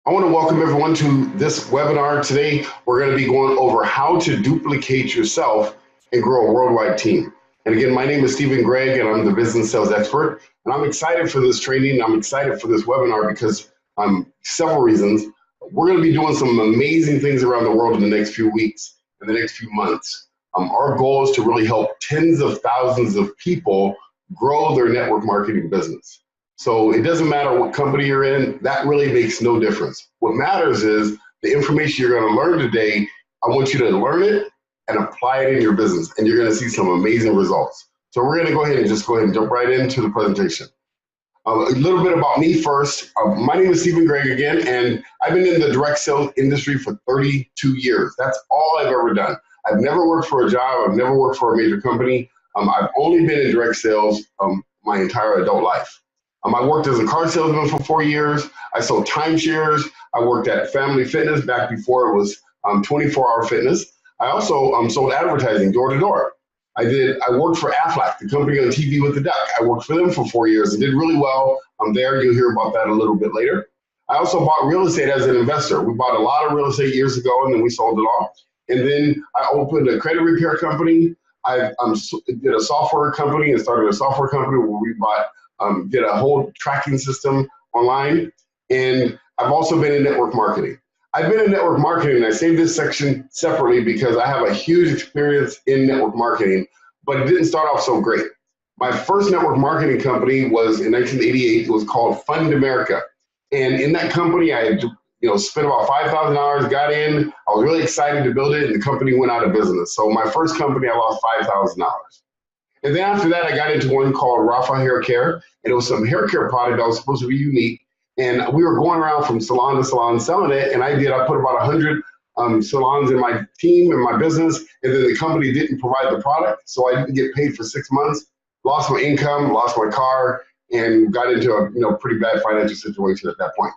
I want to welcome everyone to this webinar. Today, we're going to be going over how to duplicate yourself and grow a worldwide team. And again, my name is Stephen Gregg, and I'm the business sales expert. And I'm excited for this training. I'm excited for this webinar because several reasons. We're going to be doing some amazing things around the world in the next few weeks, in the next few months. Our goal is to really help tens of thousands of people grow their network marketing business. So it doesn't matter what company you're in, that really makes no difference. What matters is the information you're going to learn today. I want you to learn it and apply it in your business, and you're going to see some amazing results. So we're going to go ahead and jump right into the presentation. A little bit about me first. My name is Stephen Gregg again, and I've been in the direct sales industry for 32 years. That's all I've ever done. I've never worked for a job. I've never worked for a major company. I've only been in direct sales my entire adult life. I worked as a car salesman for 4 years. I sold timeshares. I worked at Family Fitness back before it was 24-hour fitness. I also sold advertising door to door. I worked for Aflac, the company on TV with the duck. I worked for them for 4 years and did really well. I'm there. You'll hear about that a little bit later. I also bought real estate as an investor. We bought a lot of real estate years ago, and then we sold it all. And then I opened a credit repair company. I did a software company and started a software company where we did a whole tracking system online. And I've also been in network marketing. I've been in network marketing, and I saved this section separately because I have a huge experience in network marketing, but it didn't start off so great. My first network marketing company was in 1988. It was called Fund America. And in that company, I had spent about $5,000, got in. I was really excited to build it, and the company went out of business. So my first company, I lost $5,000. And then after that, I got into one called Rafa Hair Care, and it was some hair care product that was supposed to be unique. And we were going around from salon to salon selling it, and I put about 100 salons in my team and my business, and then the company didn't provide the product, so I didn't get paid for 6 months, lost my income, lost my car, and got into a pretty bad financial situation at that point.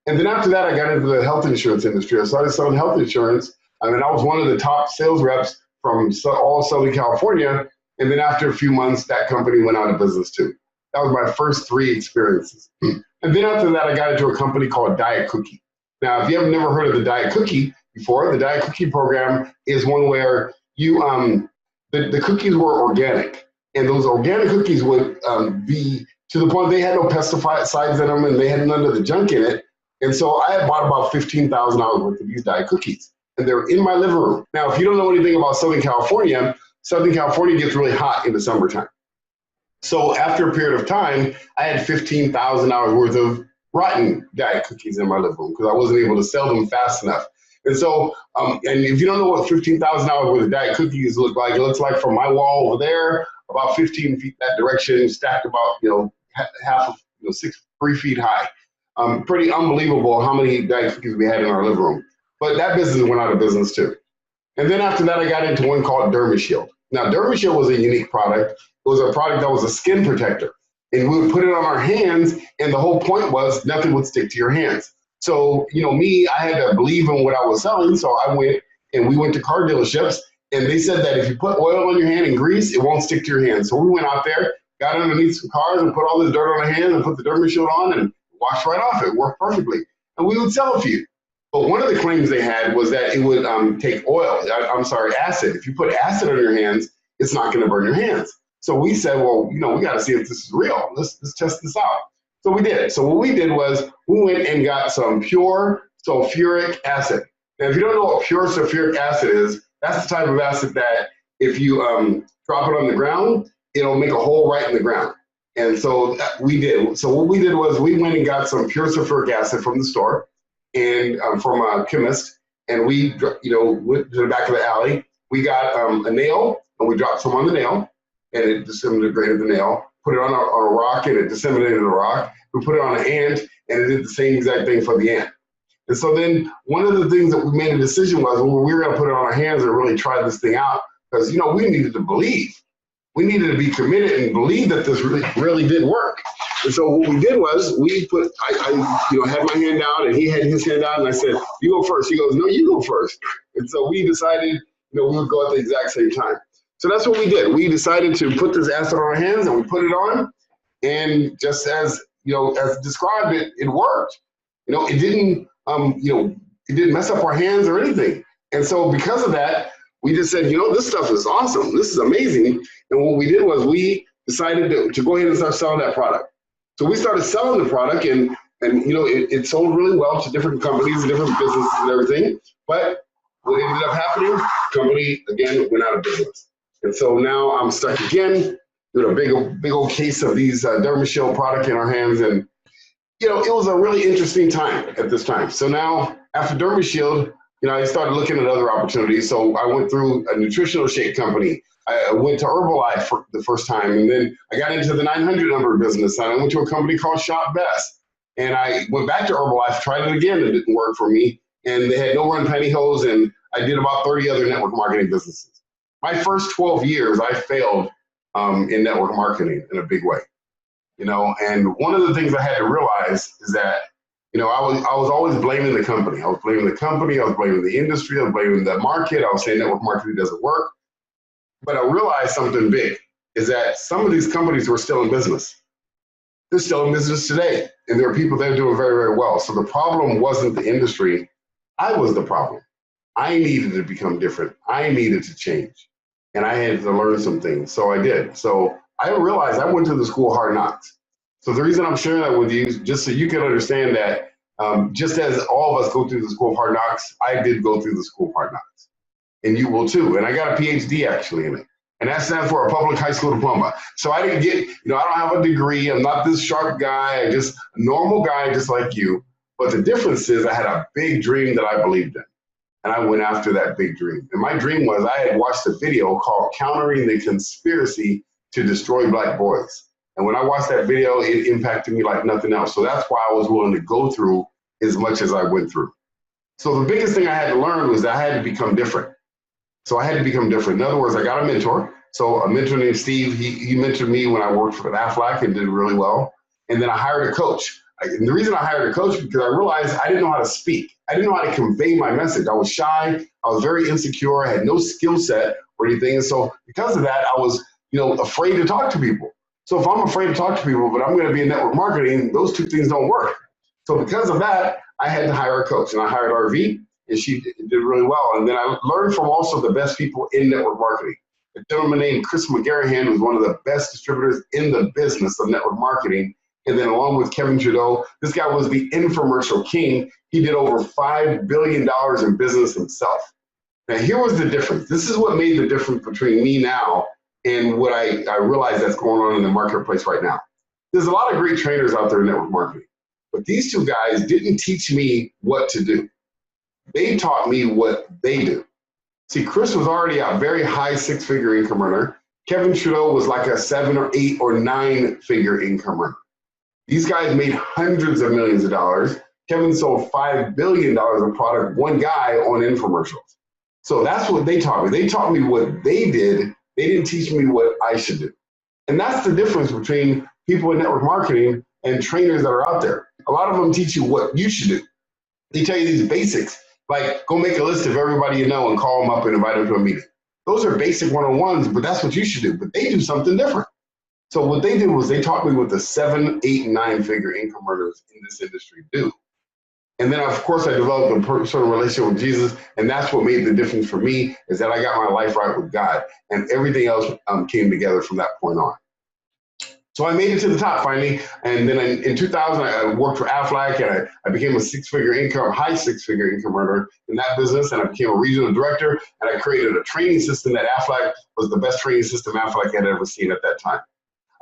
And then after that, I got into the health insurance industry. I started selling health insurance. I was one of the top sales reps from all Southern California. And then after a few months, that company went out of business too. That was my first 3 experiences. And then after that, I got into a company called Diet Cookie. Now, if you have never heard of the Diet Cookie before, the Diet Cookie program is one where the cookies were organic. And those organic cookies would be to the point they had no pesticides in them and they had none of the junk in it. And so I had bought about $15,000 worth of these Diet Cookies. And they're in my living room. Now, if you don't know anything about Southern California gets really hot in the summertime. So after a period of time, I had $15,000 worth of rotten Diet Cookies in my living room because I wasn't able to sell them fast enough. And so, and if you don't know what $15,000 worth of Diet Cookies look like, it looks like from my wall over there, about 15 feet that direction, stacked about, half of 3 feet high. Pretty unbelievable how many Diet Cookies we had in our living room. But that business went out of business too. And then after that, I got into one called DermaShield. Now, DermaShield was a unique product. It was a product that was a skin protector. And we would put it on our hands, and the whole point was nothing would stick to your hands. So, me, I had to believe in what I was selling. So I went and we went to car dealerships, and they said that if you put oil on your hand and grease, it won't stick to your hands. So we went out there, got underneath some cars and put all this dirt on our hands and put the DermaShield on and washed right off. It worked perfectly. And we would sell a few. But one of the claims they had was that it would take acid. If you put acid on your hands, it's not going to burn your hands. So we said, well, we got to see if this is real. Let's test this out. So we did. So what we did was we went and got some pure sulfuric acid. Now, if you don't know what pure sulfuric acid is, that's the type of acid that if you drop it on the ground, it'll make a hole right in the ground. And so we did. So what we did was we went and got some pure sulfuric acid from the store and from a chemist, and we went to the back of the alley. We got a nail, and we dropped some on the nail, and it disintegrated the nail. Put it on a rock, and it disseminated the rock. We put it on an ant, and it did the same exact thing for the ant. And so then one of the things that we made a decision was when we were going to put it on our hands and really try this thing out, because we needed to believe. We needed to be committed and believe that this really did work. And so what we did was I had my hand out and he had his hand out, and I said, you go first. He goes, no, you go first. And so we decided we would go at the exact same time. So that's what we did. We decided to put this acid on our hands, and we put it on, and just as described, it worked. It didn't, it didn't mess up our hands or anything. And so because of that, we just said, this stuff is awesome. This is amazing. And what we did was we decided to go ahead and start selling that product. So we started selling the product, and it sold really well to different companies and different businesses and everything. But what ended up happening, the company, again, went out of business. And so now I'm stuck again with a big old case of these Dermashield product in our hands. And, it was a really interesting time at this time. So now after Dermashield, I started looking at other opportunities. So I went through a nutritional shake company. I went to Herbalife for the first time, and then I got into the 900 number business. I went to a company called Shop Best, and I went back to Herbalife, tried it again, it didn't work for me, and they had no run pantyhose, and I did about 30 other network marketing businesses. My first 12 years, I failed in network marketing in a big way, and one of the things I had to realize is that I was always blaming the company. I was blaming the company. I was blaming the industry. I was blaming the market. I was saying network marketing doesn't work. But I realized something big is that some of these companies were still in business. They're still in business today. And there are people that are doing very, very well. So the problem wasn't the industry. I was the problem. I needed to become different. I needed to change. And I had to learn some things. So I did. So I realized I went to the school of hard knocks. So the reason I'm sharing that with you is just so you can understand that just as all of us go through the school of hard knocks, I did go through the school of hard knocks. And you will too. And I got a PhD actually in it. And that stands for a public high school diploma. So I didn't get, I don't have a degree. I'm not this sharp guy. I'm just a normal guy just like you. But the difference is I had a big dream that I believed in. And I went after that big dream. And my dream was I had watched a video called Countering the Conspiracy to Destroy Black Boys. And when I watched that video, it impacted me like nothing else. So that's why I was willing to go through as much as I went through. So the biggest thing I had to learn was that I had to become different. So I had to become different. In other words, I got a mentor. So a mentor named Steve, he mentored me when I worked for Aflac and did really well. And then I hired a coach. And the reason I hired a coach because I realized I didn't know how to speak. I didn't know how to convey my message. I was shy. I was very insecure. I had no skill set or anything. And so because of that, I was, afraid to talk to people. So if I'm afraid to talk to people, but I'm going to be in network marketing, those two things don't work. So because of that, I had to hire a coach, and I hired RV, and she did really well. And then I learned from also the best people in network marketing. A gentleman named Chris McGarrahan was one of the best distributors in the business of network marketing. And then along with Kevin Trudeau, this guy was the infomercial king. He did over $5 billion in business himself. Now, here was the difference. This is what made the difference between me now and what I realized that's going on in the marketplace right now. There's a lot of great trainers out there in network marketing, but these two guys didn't teach me what to do. They taught me what they do. See, Chris was already a very high six-figure income earner. Kevin Trudeau was like a 7 or 8 or 9-figure income earner. These guys made hundreds of millions of dollars. Kevin sold $5 billion of product, one guy on infomercials. So that's what they taught me. They taught me what they did. They didn't teach me what I should do. And that's the difference between people in network marketing and trainers that are out there. A lot of them teach you what you should do. They tell you these basics, like go make a list of everybody you know and call them up and invite them to a meeting. Those are basic one-on-ones, but that's what you should do. But they do something different. So what they did was they taught me what the 7, 8, and 9-figure income earners in this industry do. And then, of course, I developed a personal relationship with Jesus, and that's what made the difference for me, is that I got my life right with God, and everything else came together from that point on. So I made it to the top finally, and then in 2000, I worked for Aflac, and I became a high six-figure income earner in that business, and I became a regional director, and I created a training system that Aflac was the best training system Aflac had ever seen at that time.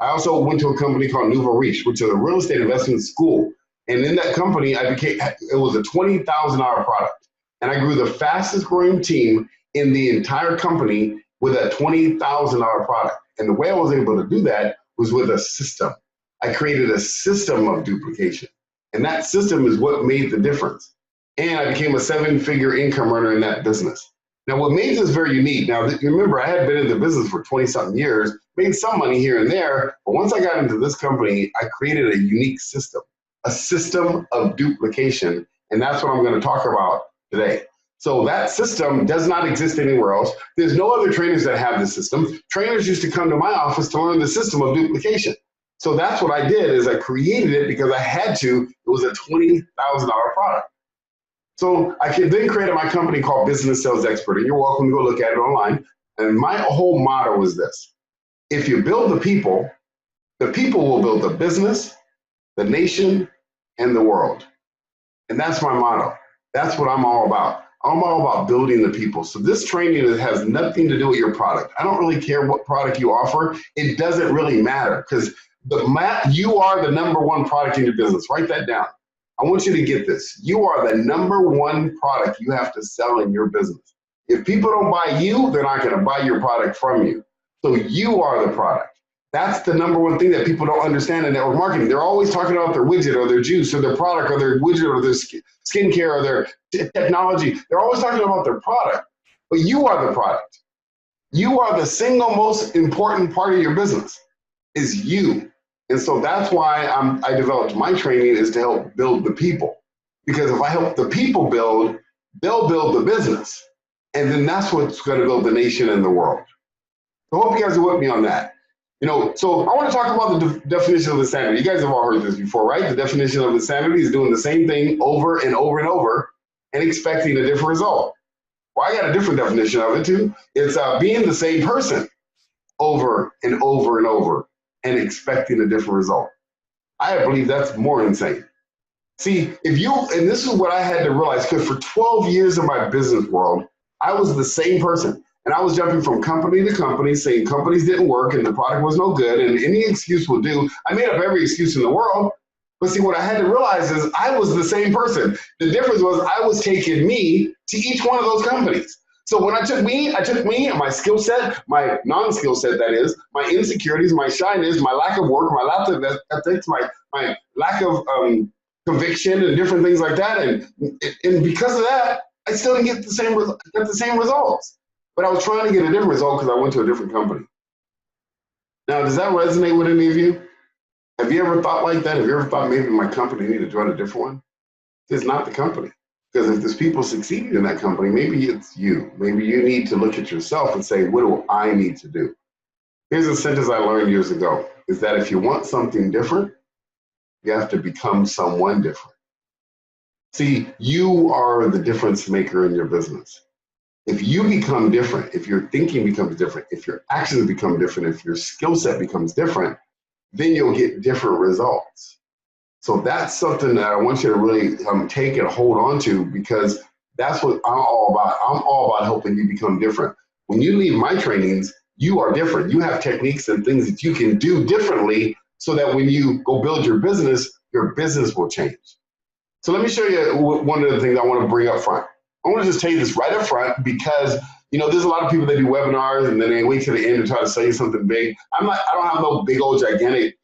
I also went to a company called notorious, which is a real estate investment school. And in that company, it was a $20,000 product. And I grew the fastest growing team in the entire company with a $20,000 product. And the way I was able to do that was with a system. I created a system of duplication. And that system is what made the difference. And I became a 7-figure income earner in that business. Now, what made this very unique, now remember, I had been in the business for 20-something years, made some money here and there, but once I got into this company, I created a unique system, a system of duplication, and that's what I'm going to talk about today. So that system does not exist anywhere else. There's no other trainers that have this system. Trainers used to come to my office to learn the system of duplication. So that's what I did is I created it because I had to. It was a $20,000 product. So I then created my company called Business Sales Expert, and you're welcome to go look at it online. And my whole motto is this: if you build the people will build the business, the nation, and the world. And that's my motto. That's what I'm all about. I'm all about building the people. So this training has nothing to do with your product. I don't really care what product you offer. It doesn't really matter because you are the number one product in your business. Write that down. I want you to get this. You are the number one product you have to sell in your business. If people don't buy you, they're not going to buy your product from you. So you are the product. That's the number one thing that people don't understand in network marketing. They're always talking about their widget or their juice or their product or their widget or their skincare or their technology. They're always talking about their product, but you are the product. You are the single most important part of your business is you. And so that's why I developed my training is to help build the people. Because if I help the people build, they'll build the business. And then that's what's going to build the nation and the world. So I hope you guys are with me on that. So I want to talk about the definition of insanity. You guys have all heard this before, right? The definition of insanity is doing the same thing over and over and over and expecting a different result. Well, I got a different definition of it too. It's being the same person over and over and over and expecting a different result. I believe that's more insane. See, and this is what I had to realize, because for 12 years in my business world, I was the same person. And I was jumping from company to company, saying companies didn't work and the product was no good and any excuse will do. I made up every excuse in the world. But see, what I had to realize is I was the same person. The difference was I was taking me to each one of those companies. So when I took me and my skill set, my non-skill set, that is, my insecurities, my shyness, my lack of work, my lack of ethics, my lack of conviction and different things like that. And because of that, I still didn't get the same results. But I was trying to get a different result because I went to a different company. Now, does that resonate with any of you? Have you ever thought like that? Have you ever thought maybe my company need to join a different one? It's not the company. Because if there's people succeeding in that company, maybe it's you. Maybe you need to look at yourself and say, what do I need to do? Here's a sentence I learned years ago, is that if you want something different, you have to become someone different. See, you are the difference maker in your business. If you become different, if your thinking becomes different, if your actions become different, if your skill set becomes different, then you'll get different results. So that's something that I want you to really take and hold on to, because that's what I'm all about. I'm all about helping you become different. When you leave my trainings, you are different. You have techniques and things that you can do differently so that when you go build your business will change. So let me show you one of the things I want to bring up front. I want to just tell you this right up front because, there's a lot of people that do webinars and then they wait till the end to try to sell you something big. I don't have no big old gigantic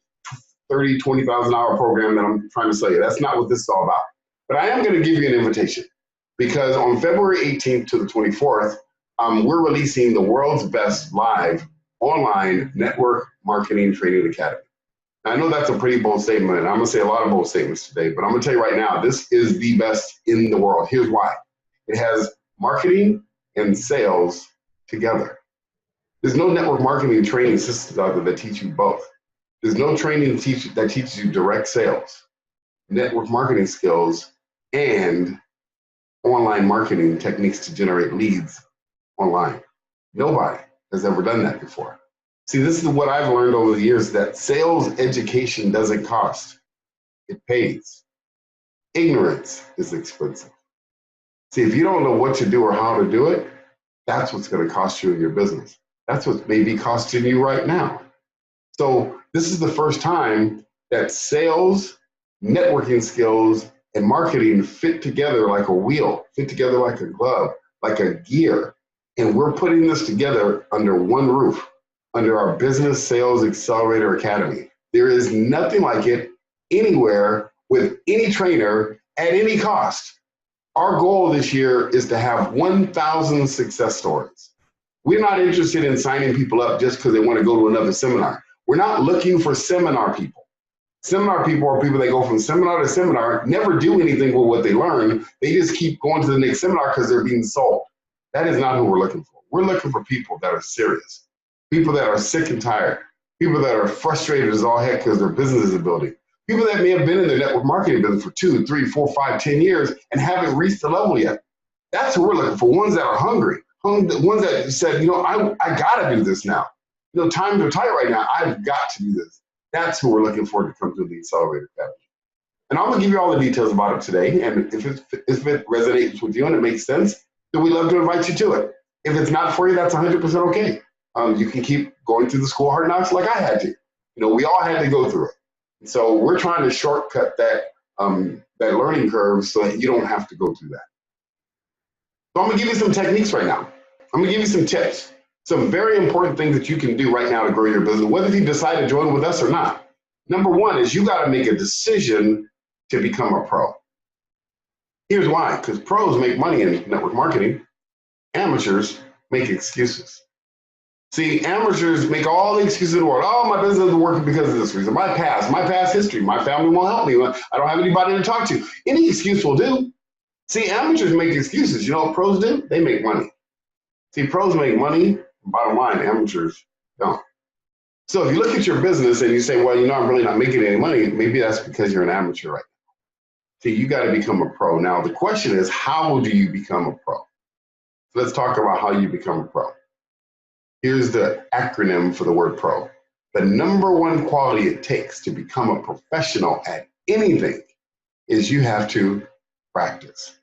$30,000, $20,000 program that I'm trying to sell you. That's not what this is all about. But I am going to give you an invitation because on February 18th to the 24th, we're releasing the world's best live online network marketing training academy. Now, I know that's a pretty bold statement, and I'm going to say a lot of bold statements today, but I'm going to tell you right now, this is the best in the world. Here's why. It has marketing and sales together. There's no network marketing training systems out there that teach you both. There's no training that teaches you direct sales, network marketing skills, and online marketing techniques to generate leads online. Nobody has ever done that before. See, this is what I've learned over the years, that sales education doesn't cost. It pays. Ignorance is expensive. See, if you don't know what to do or how to do it, that's what's going to cost you in your business. That's what may be costing you right now. So this is the first time that sales, networking skills, and marketing fit together like a wheel, fit together like a glove, like a gear. And we're putting this together under one roof, under our Business Sales Accelerator Academy. There is nothing like it anywhere with any trainer at any cost. Our goal this year is to have 1,000 success stories. We're not interested in signing people up just because they want to go to another seminar. We're not looking for seminar people. Seminar people are people that go from seminar to seminar, never do anything with what they learn. They just keep going to the next seminar because they're being sold. That is not who we're looking for. We're looking for people that are serious, people that are sick and tired People that are frustrated as all heck because their business isn't building. People that may have been in the network marketing business for 2, 3, 4, 5, 10 years and haven't reached the level yet. That's who we're looking for. Ones that are hungry. The ones that said, I got to do this now. Times are tight right now. I've got to do this. That's who we're looking for to come to the Accelerator Academy. And I'm going to give you all the details about it today. And if it resonates with you and it makes sense, then we'd love to invite you to it. If it's not for you, that's 100% okay. You can keep going through the school hard knocks like I had to. We all had to go through it. And so we're trying to shortcut that learning curve so that you don't have to go through that. So I'm going to give you some techniques right now. I'm going to give you some tips, some very important things that you can do right now to grow your business, whether you decide to join with us or not. Number one is you got to make a decision to become a pro. Here's why, because pros make money in network marketing. Amateurs make excuses. See, amateurs make all the excuses in the world. Oh, my business isn't working because of this reason. My past history, my family won't help me. I don't have anybody to talk to. Any excuse will do. See, amateurs make excuses. You know what pros do? They make money. See, pros make money. Bottom line, amateurs don't. So if you look at your business and you say, well, I'm really not making any money, maybe that's because you're an amateur right now. See, you got to become a pro. Now, the question is, how do you become a pro? So let's talk about how you become a pro. Here's the acronym for the word pro. The number one quality it takes to become a professional at anything is you have to practice.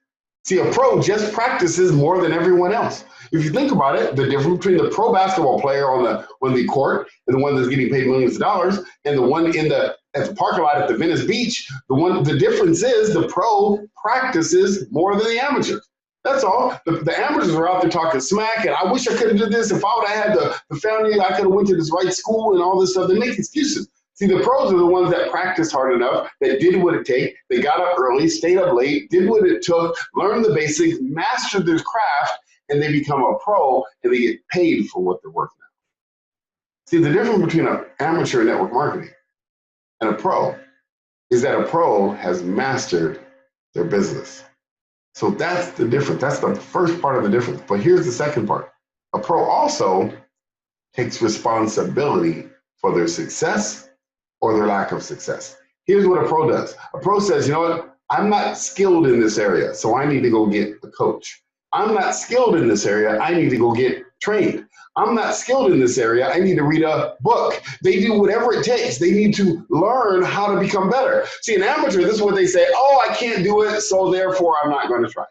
See, a pro just practices more than everyone else. If you think about it, the difference between the pro basketball player on the court and the one that's getting paid millions of dollars and the one at the parking lot at the Venice Beach, the difference is the pro practices more than the amateurs. That's all. The amateurs are out there talking smack, and I wish I could have did this. If I would have had the family, I could have went to this right school and all this stuff. They make excuses. See, the pros are the ones that practiced hard enough, that did what it takes. They got up early, stayed up late, did what it took, learned the basics, mastered their craft, and they become a pro, and they get paid for what they're working on. See, the difference between an amateur in network marketing and a pro is that a pro has mastered their business. So that's the difference. That's the first part of the difference. But here's the second part. A pro also takes responsibility for their success or their lack of success. Here's what a pro does. A pro says, you know what? I'm not skilled in this area, so I need to go get a coach. I'm not skilled in this area. I need to go get trained. I'm not skilled in this area. I need to read a book. They do whatever it takes. They need to learn how to become better. See, an amateur, this is what they say, oh, I can't do it, so therefore I'm not going to try.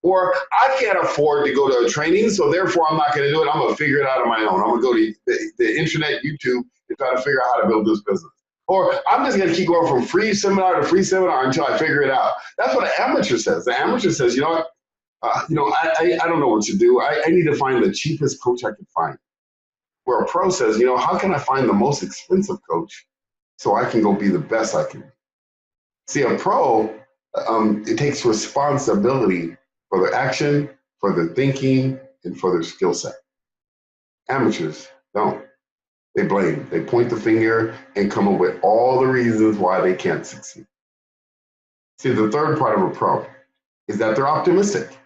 Or I can't afford to go to a training, so therefore I'm not going to do it. I'm going to figure it out on my own. I'm going to go to the internet, YouTube, and try to figure out how to build this business. Or I'm just going to keep going from free seminar to free seminar until I figure it out. That's what an amateur says. The amateur says, you know what? I don't know what to do. I need to find the cheapest coach I can find. Where a pro says, how can I find the most expensive coach so I can go be the best I can be? See, a pro, it takes responsibility for their action, for their thinking, and for their skill set. Amateurs don't. They blame. They point the finger and come up with all the reasons why they can't succeed. See, the third part of a pro is that they're optimistic.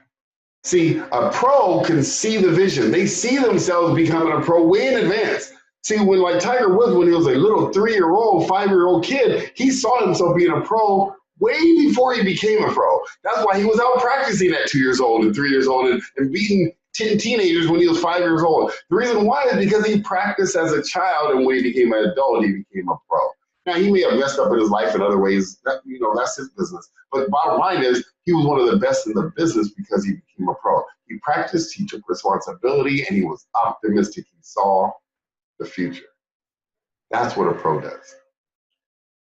See, a pro can see the vision. They see themselves becoming a pro way in advance. See, when Tiger Woods, when he was a little 3-year-old, 5-year-old kid, he saw himself being a pro way before he became a pro. That's why he was out practicing at 2 years old and 3 years old and beating 10 teenagers when he was 5 years old. The reason why is because he practiced as a child, and when he became an adult, he became a pro. Now, he may have messed up in his life in other ways. That's his business. But the bottom line is he was one of the best in the business because he became a pro. He practiced, he took responsibility, and he was optimistic. He saw the future. That's what a pro does.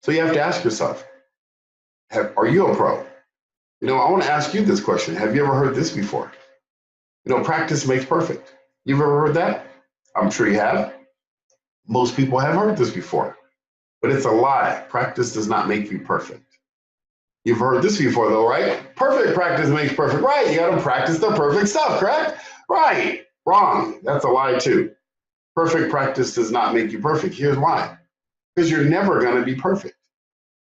So you have to ask yourself, are you a pro? I want to ask you this question. Have you ever heard this before? Practice makes perfect. You've ever heard that? I'm sure you have. Most people have heard this before. But it's a lie. Practice does not make you perfect. You've heard this before though, right? Perfect practice makes perfect. Right, you gotta practice the perfect stuff, correct? Right, wrong. That's a lie too. Perfect practice does not make you perfect. Here's why. Because you're never gonna be perfect.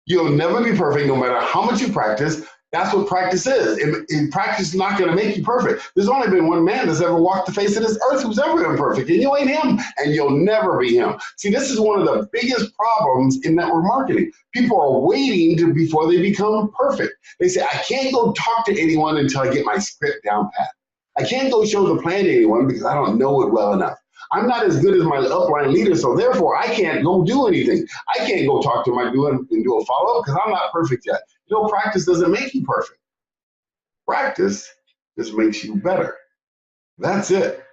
You'll never be perfect no matter how much you practice. That's what practice is. And practice is not going to make you perfect. There's only been one man that's ever walked the face of this earth who's ever been perfect, and you ain't him, and you'll never be him. See, this is one of the biggest problems in network marketing. People are waiting before they become perfect. They say, I can't go talk to anyone until I get my script down pat. I can't go show the plan to anyone because I don't know it well enough. I'm not as good as my upline leader, so therefore I can't go do anything. I can't go talk to my doer and do a follow-up because I'm not perfect yet. You know, practice doesn't make you perfect. Practice just makes you better. That's it.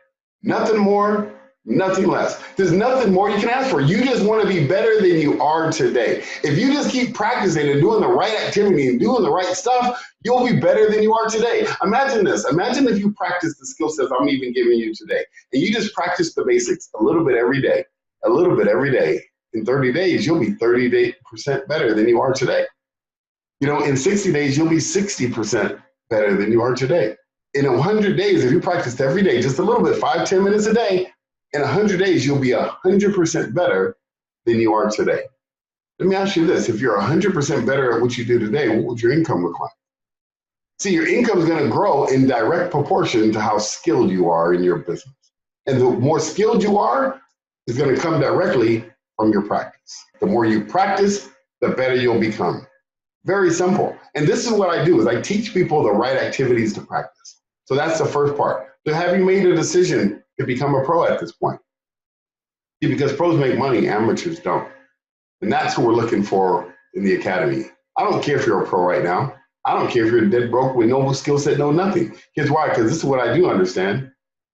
Nothing more, nothing less. There's nothing more you can ask for. You just want to be better than you are today. If you just keep practicing and doing the right activity and doing the right stuff, you'll be better than you are today. Imagine this. Imagine if you practice the skill sets I'm even giving you today, and you just practice the basics a little bit every day, a little bit every day. In 30 days, you'll be 30% better than you are today. You know, in 60 days, you'll be 60% better than you are today. In 100 days, if you practiced every day, just a little bit, 5-10 minutes a day, in 100 days, you'll be 100% better than you are today. Let me ask you this. If you're 100% better at what you do today, what would your income look like? See, your income is going to grow in direct proportion to how skilled you are in your business. And the more skilled you are, is going to come directly from your practice. The more you practice, the better you'll become. Very simple. And this is what I do, is I teach people the right activities to practice. So that's the first part. So have you made a decision to become a pro at this point? See, because pros make money, amateurs don't. And that's who we're looking for in the academy. I don't care if you're a pro right now. I don't care if you're dead broke with no skill set, no nothing. Here's why, because this is what I do understand.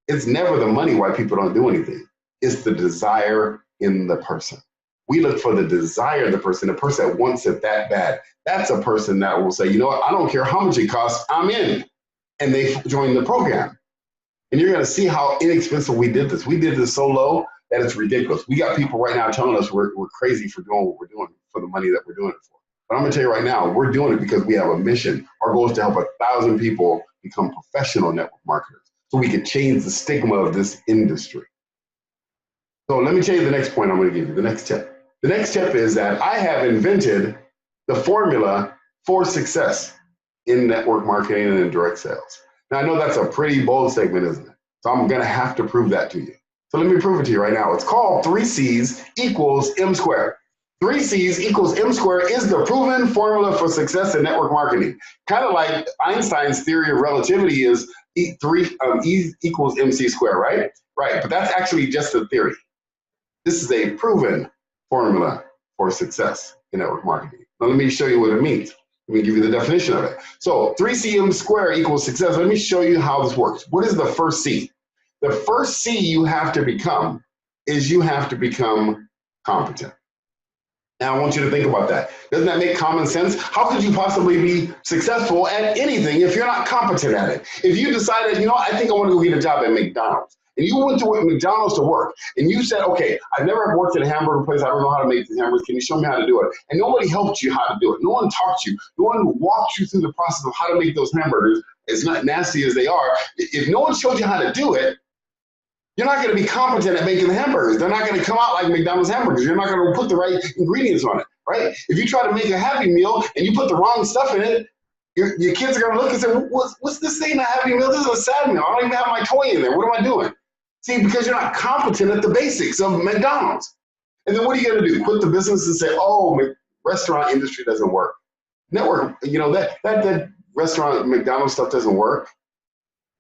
It's never the money why people don't do anything. It's the desire in the person. We look for the desire of the person that wants it that bad. That's a person that will say, you know what, I don't care how much it costs, I'm in. And they join the program. And you're going to see how inexpensive we did this. We did this so low that it's ridiculous. We got people right now telling us we're crazy for doing what we're doing for the money that we're doing it for. But I'm going to tell you right now, we're doing it because we have a mission. Our goal is to help 1,000 people become professional network marketers so we can change the stigma of this industry. So let me tell you the next point I'm going to give you, the next tip. The next tip is that I have invented the formula for success in network marketing and in direct sales. Now, I know that's a pretty bold statement, isn't it? So I'm going to have to prove that to you. So let me prove it to you right now. It's called 3 C's equals M squared. 3 C's equals M squared is the proven formula for success in network marketing. Kind of like Einstein's theory of relativity is E equals MC squared, right? Right, but that's actually just a theory. This is a proven formula for success in network marketing. Now let me show you what it means. Let me give you the definition of it. So 3CM squared equals success. Let me show you how this works. What is the first C? The first C you have to become is you have to become competent. Now I want you to think about that. Doesn't that make common sense? How could you possibly be successful at anything if you're not competent at it? If you decided, you know, I think I want to go get a job at McDonald's, and you went to McDonald's to work, and you said, okay, I've never worked at a hamburger place. I don't know how to make these hamburgers. Can you show me how to do it? And nobody helped you how to do it. No one taught you. No one walked you through the process of how to make those hamburgers, as not nasty as they are. If no one showed you how to do it, you're not going to be competent at making the hamburgers. They're not going to come out like McDonald's hamburgers. You're not going to put the right ingredients on it, right? If you try to make a Happy Meal and you put the wrong stuff in it, your kids are going to look and say, what's this thing, a Happy Meal? This is a sad meal. I don't even have my toy in there. What am I doing? See, because you're not competent at the basics of McDonald's. And then what are you going to do? Quit the business and say, oh, restaurant industry doesn't work. Network, you know, that restaurant McDonald's stuff doesn't work.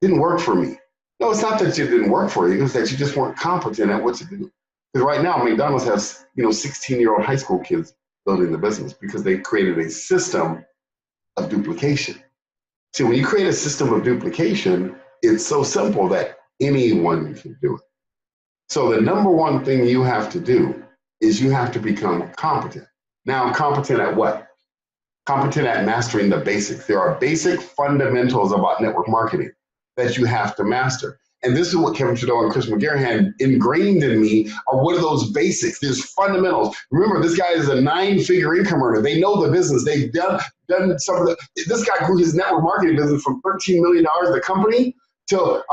Didn't work for me. No, it's not that it didn't work for you. It's that you just weren't competent at what to do. Because right now, McDonald's has, 16-year-old high school kids building the business because they created a system of duplication. See, when you create a system of duplication, it's so simple that anyone can do it. So the number one thing you have to do is you have to become competent. Now, competent at what? Competent at mastering the basics. There are basic fundamentals about network marketing that you have to master. And this is what Kevin Trudeau and Chris McGarry had ingrained in me are what are those basics? There's fundamentals. Remember, this guy is a 9-figure income earner. They know the business. They've done some of this guy grew his network marketing business from $13 million, the company, to it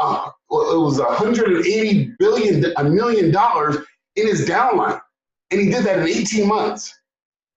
was $180 million in his downline. And he did that in 18 months.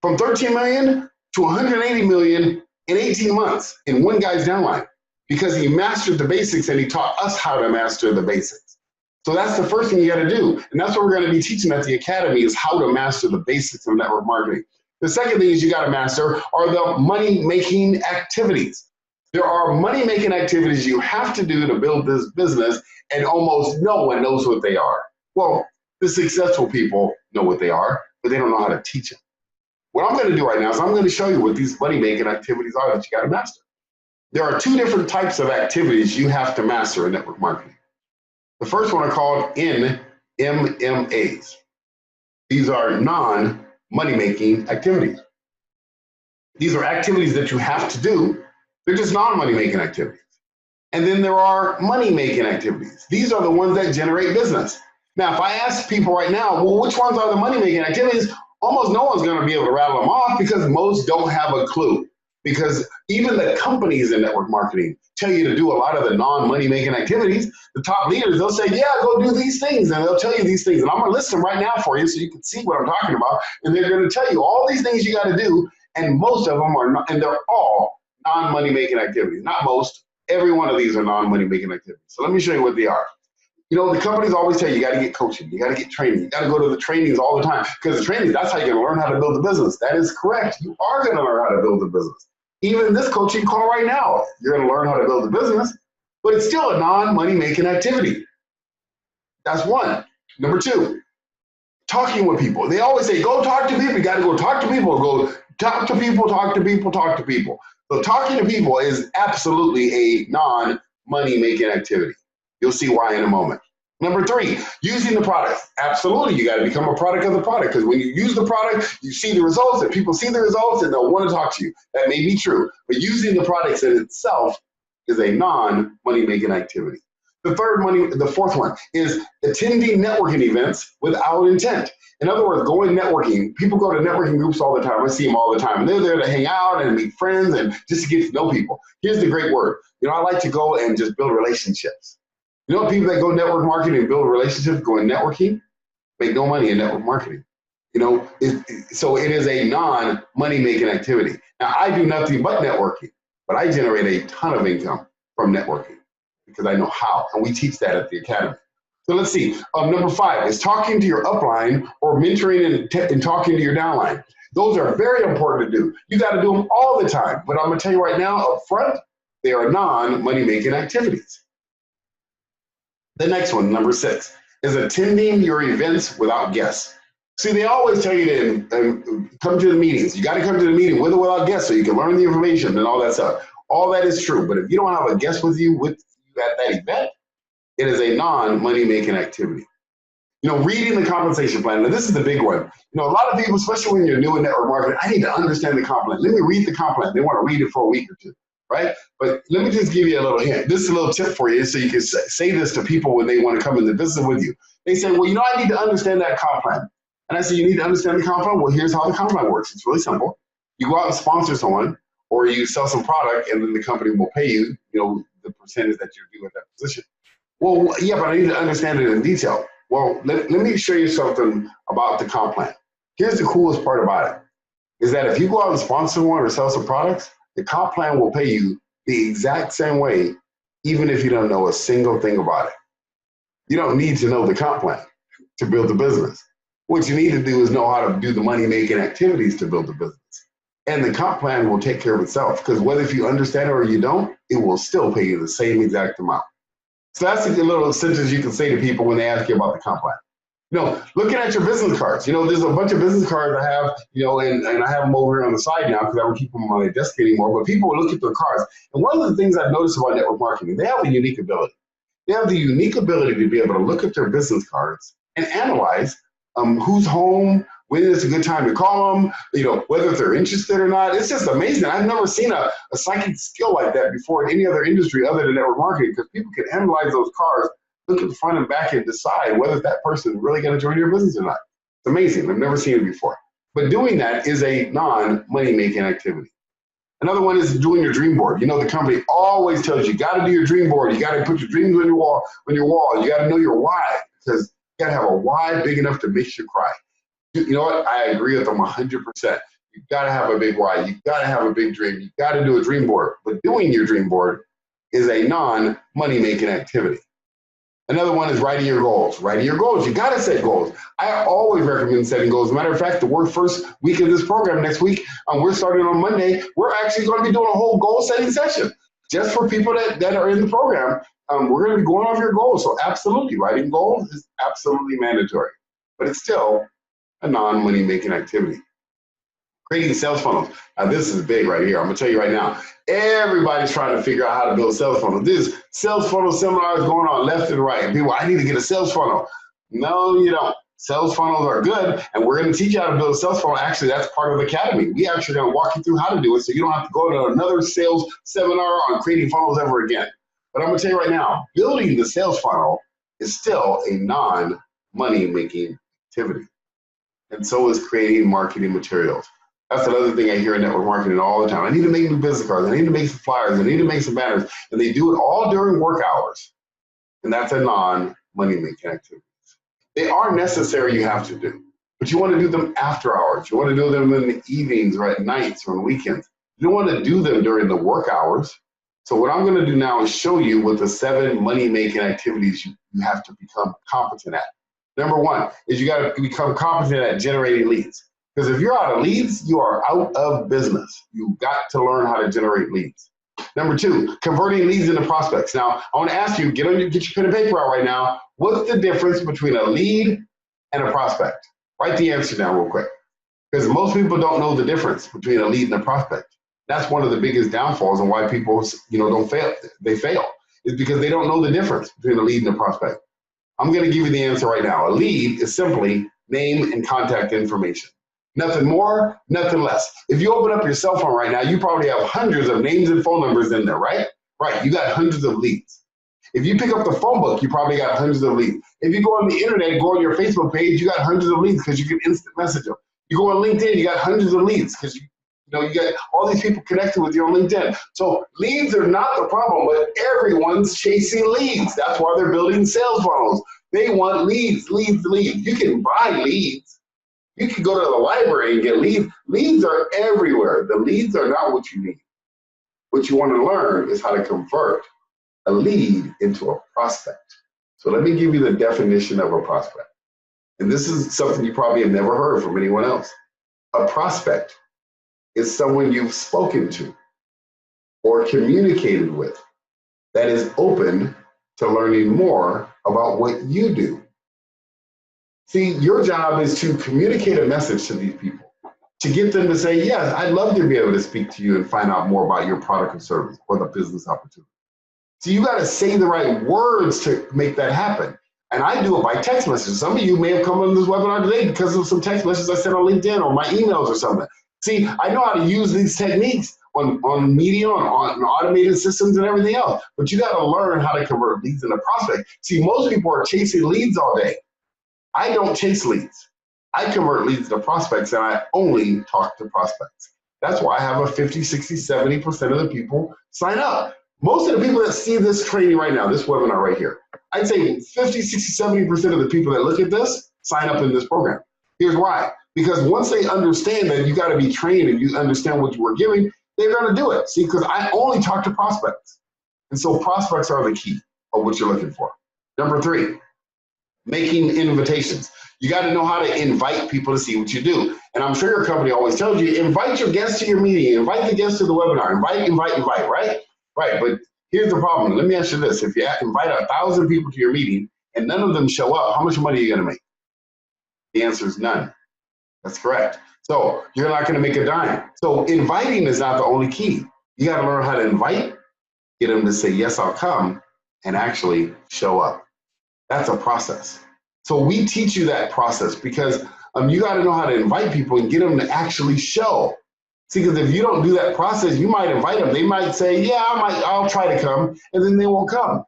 From 13 million to 180 million in 18 months in one guy's downline because he mastered the basics and he taught us how to master the basics. So that's the first thing you got to do. And that's what we're going to be teaching at the Academy is how to master the basics of network marketing. The second thing is you got to master are the money-making activities. There are money-making activities you have to do to build this business, and almost no one knows what they are. Well, the successful people know what they are, but they don't know how to teach them. What I'm going to do right now is I'm going to show you what these money-making activities are that you got to master. There are two different types of activities you have to master in network marketing. The first one are called NMMAs. These are non-money-making activities. These are activities that you have to do. They're just non-money-making activities. And then there are money-making activities. These are the ones that generate business. Now, if I ask people right now, well, which ones are the money-making activities? Almost no one's going to be able to rattle them off because most don't have a clue. Because even the companies in network marketing tell you to do a lot of the non-money-making activities. The top leaders, they'll say, yeah, go do these things. And they'll tell you these things. And I'm going to list them right now for you so you can see what I'm talking about. And they're going to tell you all these things you got to do. And most of them are not, and they're all non-money-making activities. Not most. Every one of these are non-money-making activities. So let me show you what they are. You know, the companies always tell you, you got to get coaching, you got to get training, you got to go to the trainings all the time. Because the trainings, that's how you're going to learn how to build a business. That is correct. You are going to learn how to build a business. Even this coaching call right now, you're going to learn how to build a business, but it's still a non-money-making activity. That's one. Number two, talking with people. They always say, go talk to people. You got to go talk to people. Go talk to people, talk to people, talk to people. So talking to people is absolutely a non-money-making activity. You'll see why in a moment. Number three, using the product. Absolutely, you got to become a product of the product because when you use the product, you see the results and people see the results and they'll want to talk to you. That may be true, but using the products in itself is a non-money-making activity. The fourth one is attending networking events without intent. In other words, going networking. People go to networking groups all the time. I see them all the time. And they're there to hang out and meet friends and just to get to know people. Here's the great word. You know, I like to go and just build relationships. You know, people that go network marketing and build relationships, going networking, make no money in network marketing. You know, so it is a non-money-making activity. Now, I do nothing but networking, but I generate a ton of income from networking because I know how, and we teach that at the Academy. So let's see. Number five is talking to your upline or mentoring and talking to your downline. Those are very important to do. You got to do them all the time. But I'm going to tell you right now, up front, they are non-money-making activities. The next one, number six, is attending your events without guests. See, they always tell you to come to the meetings. You got to come to the meeting with or without guests so you can learn the information and all that stuff. All that is true. But if you don't have a guest with you at that event, it is a non-money-making activity. You know, reading the compensation plan. Now, this is the big one. You know, a lot of people, especially when you're new in network marketing, I need to understand the comp plan. Let me read the comp plan. They want to read it for a week or two, right? But let me just give you a little hint. This is a little tip for you so you can say this to people when they want to come in the business with you. They say, well, you know, I need to understand that comp plan. And I say, you need to understand the comp plan? Well, here's how the comp plan works. It's really simple. You go out and sponsor someone or you sell some product and then the company will pay you, you know, the percentage that you do at that position. Well, yeah, but I need to understand it in detail. Well, let me show you something about the comp plan. Here's the coolest part about it, is that if you go out and sponsor one or sell some products, the comp plan will pay you the exact same way, even if you don't know a single thing about it. You don't need to know the comp plan to build the business. What you need to do is know how to do the money-making activities to build the business. And the comp plan will take care of itself, because whether if you understand it or you don't, it will still pay you the same exact amount. So that's a little sentence you can say to people when they ask you about the comp plan. You know, looking at your business cards, you know, there's a bunch of business cards I have, you know, and I have them over here on the side now because I don't keep them on my desk anymore, but people will look at their cards. And one of the things I've noticed about network marketing, they have a unique ability. They have the unique ability to be able to look at their business cards and analyze who's home, when is a good time to call them, you know, whether they're interested or not. It's just amazing. I've never seen a psychic skill like that before in any other industry other than network marketing, because people can analyze those cards, look at the front and back and decide whether that person is really going to join your business or not. It's amazing. I've never seen it before. But doing that is a non-money-making activity. Another one is doing your dream board. You know, the company always tells you got to do your dream board. You got to put your dreams on your wall. You got to know your why, because you got to have a why big enough to make you cry. You know what? I agree with them 100%. You've got to have a big why. You've got to have a big dream. You've got to do a dream board. But doing your dream board is a non-money making activity. Another one is writing your goals. Writing your goals. You got to set goals. I always recommend setting goals. As a matter of fact, the first week of this program next week, we're starting on Monday. We're actually going to be doing a whole goal setting session just for people that are in the program. We're going to be going over your goals. So absolutely, writing goals is absolutely mandatory, but it's still a non-money making activity. Creating sales funnels. Now this is big right here. I'm gonna tell you right now, everybody's trying to figure out how to build sales funnels. This sales funnel seminar is going on left and right. And people, I need to get a sales funnel. No, you don't. Sales funnels are good, and we're gonna teach you how to build a sales funnel. Actually, that's part of the academy. We actually gonna walk you through how to do it so you don't have to go to another sales seminar on creating funnels ever again. But I'm gonna tell you right now, building the sales funnel is still a non-money making activity. And so is creating marketing materials. That's another thing I hear in network marketing all the time. I need to make new business cards. I need to make some flyers. I need to make some banners. And they do it all during work hours. And that's a non-money making activity. They are necessary, you have to do. But you want to do them after hours. You want to do them in the evenings or at nights or on weekends. You don't want to do them during the work hours. So what I'm going to do now is show you what the 7 money making activities you have to become competent at. Number 1 is you got to become competent at generating leads. Because if you're out of leads, you are out of business. You've got to learn how to generate leads. Number 2, converting leads into prospects. Now, I want to ask you, get your pen and paper out right now. What's the difference between a lead and a prospect? Write the answer down real quick. Because most people don't know the difference between a lead and a prospect. That's one of the biggest downfalls and why people, don't fail. They fail. Is because they don't know the difference between a lead and a prospect. I'm going to give you the answer right now. A lead is simply name and contact information. Nothing more, nothing less. If you open up your cell phone right now, you probably have hundreds of names and phone numbers in there, right? Right, you got hundreds of leads. If you pick up the phone book, you probably got hundreds of leads. If you go on the internet, go on your Facebook page, you got hundreds of leads because you can instant message them. You go on LinkedIn, you got hundreds of leads because you got all these people connected with you on LinkedIn. So leads are not the problem, but everyone's chasing leads. That's why they're building sales funnels. They want leads, leads, leads. You can buy leads. You can go to the library and get leads. Leads are everywhere. The leads are not what you need. What you want to learn is how to convert a lead into a prospect. So let me give you the definition of a prospect. And this is something you probably have never heard from anyone else. A prospect is someone you've spoken to or communicated with that is open to learning more about what you do. See, your job is to communicate a message to these people, to get them to say, yes, I'd love to be able to speak to you and find out more about your product or service or the business opportunity. So you got to say the right words to make that happen. And I do it by text messages. Some of you may have come on this webinar today because of some text messages I sent on LinkedIn or my emails or something. See, I know how to use these techniques on media, on automated systems and everything else, but you got to learn how to convert leads into prospects. See, most people are chasing leads all day. I don't chase leads. I convert leads to prospects, and I only talk to prospects. That's why I have a 50, 60, 70% of the people sign up. Most of the people that see this training right now, this webinar right here, I'd say 50, 60, 70% of the people that look at this sign up in this program. Here's why. Because once they understand that you got to be trained and you understand what you were giving, they're going to do it. See, because I only talk to prospects. And so prospects are the key of what you're looking for. Number 3, making invitations. You got to know how to invite people to see what you do. And I'm sure your company always tells you, invite your guests to your meeting, invite the guests to the webinar, invite, right? Right, but here's the problem. Let me ask you this. If you invite 1,000 people to your meeting and none of them show up, how much money are you going to make? The answer is none. That's correct. So you're not going to make a dime. So inviting is not the only key. You got to learn how to invite, get them to say, yes, I'll come, and actually show up. That's a process. So we teach you that process because you got to know how to invite people and get them to actually show. See, because if you don't do that process, you might invite them. They might say, yeah, I'll try to come, and then they won't come.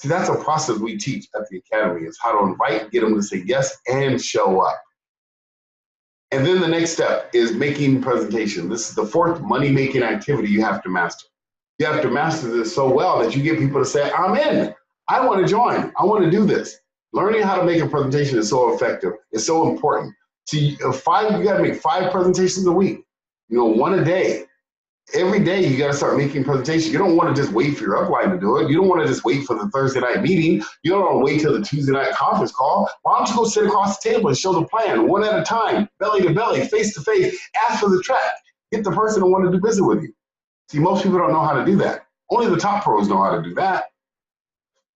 See, that's a process we teach at the Academy, is how to invite, get them to say yes, and show up. And then the next step is making presentation. This is the 4th money-making activity you have to master. You have to master this so well that you get people to say, I'm in. I want to join. I want to do this. Learning how to make a presentation is so effective. It's so important. See, you got to make 5 presentations a week. You know, 1 a day. Every day you got to start making presentations. You don't want to just wait for your upline to do it. You don't want to just wait for the Thursday night meeting. You don't want to wait till the Tuesday night conference call. Why don't you go sit across the table and show the plan, one at a time, belly to belly, face to face, ask for the track, get the person who want to do business with you. See, most people don't know how to do that. Only the top pros know how to do that.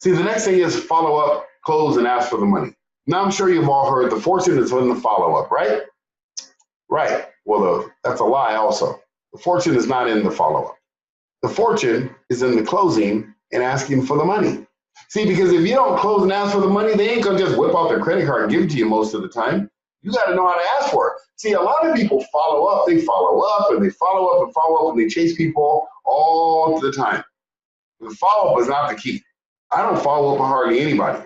See, the next thing is follow up, close, and ask for the money. Now, I'm sure you've all heard the fortune is in the follow up, right? Right. Well, that's a lie also. The fortune is not in the follow-up. The fortune is in the closing and asking for the money. See, because if you don't close and ask for the money, they ain't gonna just whip out their credit card and give it to you most of the time. You gotta know how to ask for it. See, a lot of people follow up, they follow up, and they follow up and follow up, and they chase people all the time. The follow-up is not the key. I don't follow up with hardly anybody.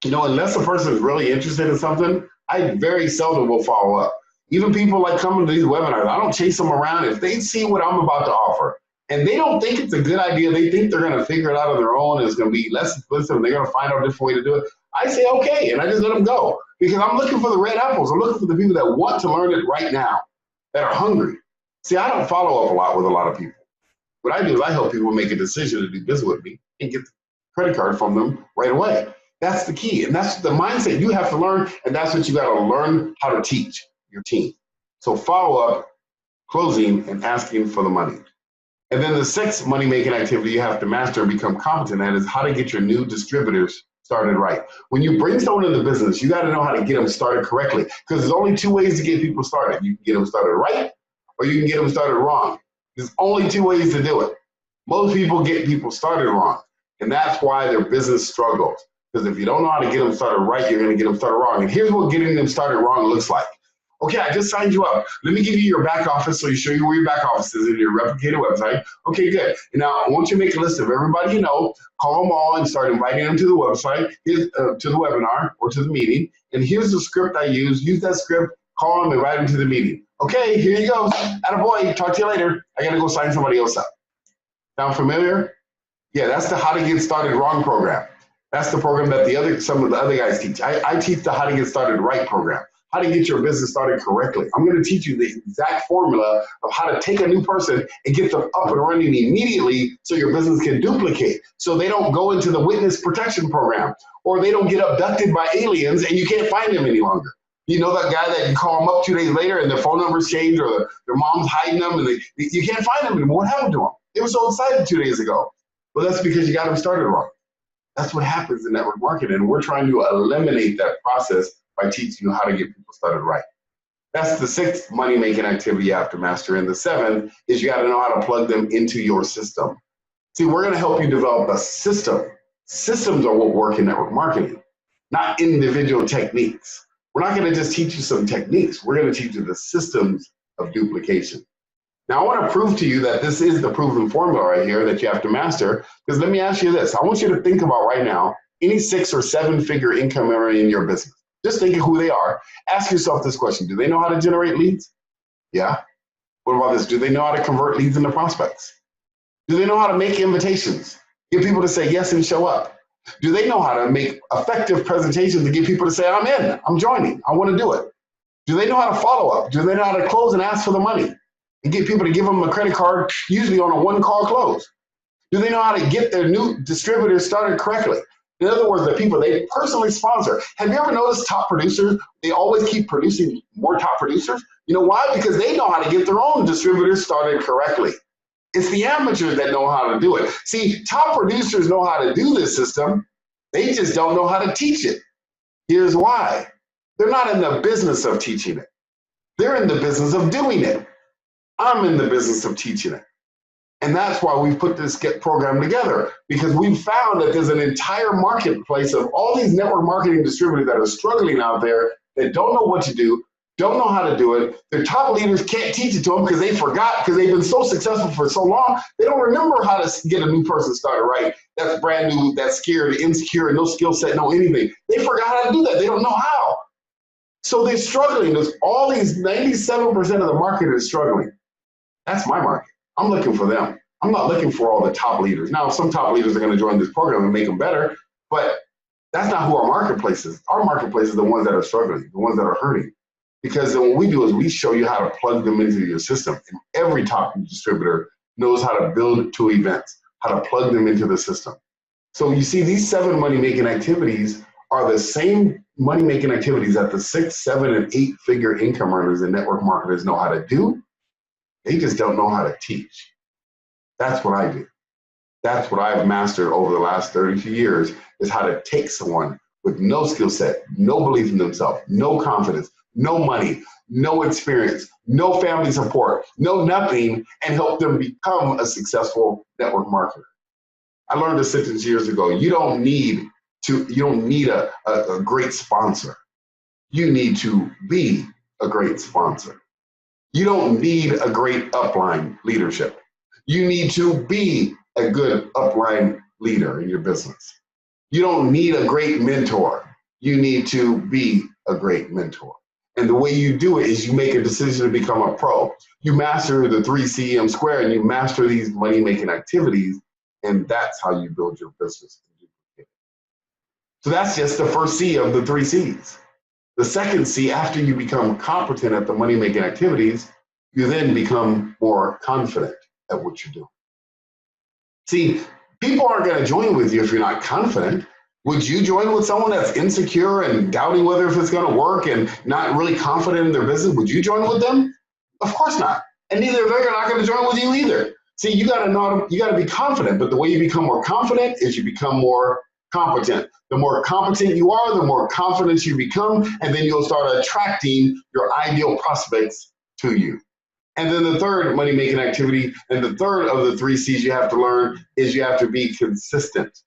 You know, unless a person is really interested in something, I very seldom will follow up. Even people like coming to these webinars, I don't chase them around. If they see what I'm about to offer and they don't think it's a good idea, they think they're going to figure it out on their own and it's going to be less expensive and they're going to find out a different way to do it, I say okay, and I just let them go because I'm looking for the red apples. I'm looking for the people that want to learn it right now, that are hungry. See, I don't follow up a lot with a lot of people. What I do is I help people make a decision to do business with me and get the credit card from them right away. That's the key, and that's the mindset you have to learn, and that's what you got to learn how to teach your team. So follow up, closing, and asking for the money. And then the 6th money-making activity you have to master and become competent at is how to get your new distributors started right. When you bring someone into business, you got to know how to get them started correctly because there's only 2 ways to get people started. You can get them started right or you can get them started wrong. There's only 2 ways to do it. Most people get people started wrong, and that's why their business struggles. Because if you don't know how to get them started right, you're going to get them started wrong. And here's what getting them started wrong looks like. Okay, I just signed you up. Let me give you your back office so you show you where your back office is in your replicated website. Okay, good. And now I want you to make a list of everybody you know, call them all and start inviting them to the website, to the webinar or to the meeting. And here's the script I use. Use that script, call them, invite them to the meeting. Okay, here you go. Attaboy, talk to you later. I gotta go sign somebody else up. Sound familiar? Yeah, that's the How to Get Started Wrong program. That's the program that some of the other guys teach. I teach the How to Get Started Right program. How to get your business started correctly. I'm going to teach you the exact formula of how to take a new person and get them up and running immediately so your business can duplicate, so they don't go into the witness protection program or they don't get abducted by aliens and you can't find them any longer. You know that guy that you call them up 2 days later and their phone numbers change or their mom's hiding them and you can't find them anymore. What happened to them? They were so excited 2 days ago. Well, that's because you got them started wrong. That's what happens in network marketing, and we're trying to eliminate that process by teaching you how to get people started right. That's the 6th money-making activity you have to master. And the 7th is you got to know how to plug them into your system. See, we're going to help you develop a system. Systems are what work in network marketing, not individual techniques. We're not going to just teach you some techniques. We're going to teach you the systems of duplication. Now, I want to prove to you that this is the proven formula right here that you have to master, because let me ask you this. I want you to think about right now any 6 or 7-figure income earner in your business. Just think of who they are. Ask yourself this question. Do they know how to generate leads? Yeah. What about this? Do they know how to convert leads into prospects? Do they know how to make invitations? Get people to say yes and show up? Do they know how to make effective presentations to get people to say, I'm in, I'm joining, I want to do it? Do they know how to follow up? Do they know how to close and ask for the money and get people to give them a credit card, usually on a 1-call close? Do they know how to get their new distributors started correctly? In other words, the people they personally sponsor. Have you ever noticed top producers? They always keep producing more top producers. You know why? Because they know how to get their own distributors started correctly. It's the amateurs that know how to do it. See, top producers know how to do this system. They just don't know how to teach it. Here's why. They're not in the business of teaching it. They're in the business of doing it. I'm in the business of teaching it. And that's why we've put this program together, because we've found that there's an entire marketplace of all these network marketing distributors that are struggling out there that don't know what to do, don't know how to do it. Their top leaders can't teach it to them because they forgot, because they've been so successful for so long, they don't remember how to get a new person started right. That's brand new, that's scared, insecure, no skill set, no anything. They forgot how to do that. They don't know how. So they're struggling. There's all these 97% of the market is struggling. That's my market. I'm looking for them. I'm not looking for all the top leaders. Now, some top leaders are going to join this program and make them better, but that's not who our marketplace is. Our marketplace is the ones that are struggling, the ones that are hurting. Because then what we do is we show you how to plug them into your system. And every top distributor knows how to build to events, how to plug them into the system. So you see, these 7 money-making activities are the same money-making activities that the 6, 7, and 8-figure income earners and network marketers know how to do. They just don't know how to teach. That's what I do. That's what I've mastered over the last 32 years, is how to take someone with no skill set, no belief in themselves, no confidence, no money, no experience, no family support, no nothing, and help them become a successful network marketer. I learned a sentence years ago. You don't need a great sponsor. You need to be a great sponsor. You don't need a great upline leadership. You need to be a good upline leader in your business. You don't need a great mentor. You need to be a great mentor. And the way you do it is you make a decision to become a pro. You master the 3CM square and you master these money-making activities, and that's how you build your business. So that's just the first C of the 3 C's. The second C, after you become competent at the money-making activities, you then become more confident at what you're doing. See, people aren't going to join with you if you're not confident. Would you join with someone that's insecure and doubting whether if it's going to work and not really confident in their business? Would you join with them? Of course not. And neither they're not going to join with you either. See, you got to be confident, but the way you become more confident is you become more competent. The more competent you are, the more confident you become, and then you'll start attracting your ideal prospects to you. And then the third money-making activity, and the third of the 3 C's you have to learn, is you have to be consistent.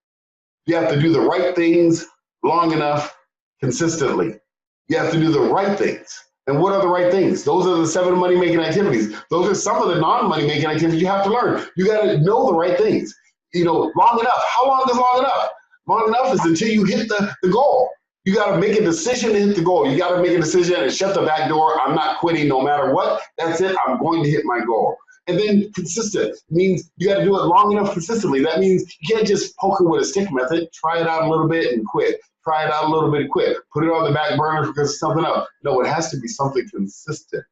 You have to do the right things long enough, consistently. You have to do the right things. And what are the right things? Those are the 7 money-making activities. Those are some of the non-money-making activities you have to learn. You got to know the right things. Long enough. How long is long enough? Long enough is until you hit the goal. You got to make a decision to hit the goal. You got to make a decision and shut the back door. I'm not quitting no matter what. That's it. I'm going to hit my goal. And then consistent means you got to do it long enough consistently. That means you can't just poke it with a stick method. Try it out a little bit and quit. Try it out a little bit and quit. Put it on the back burner because it's something else. No, it has to be something consistent.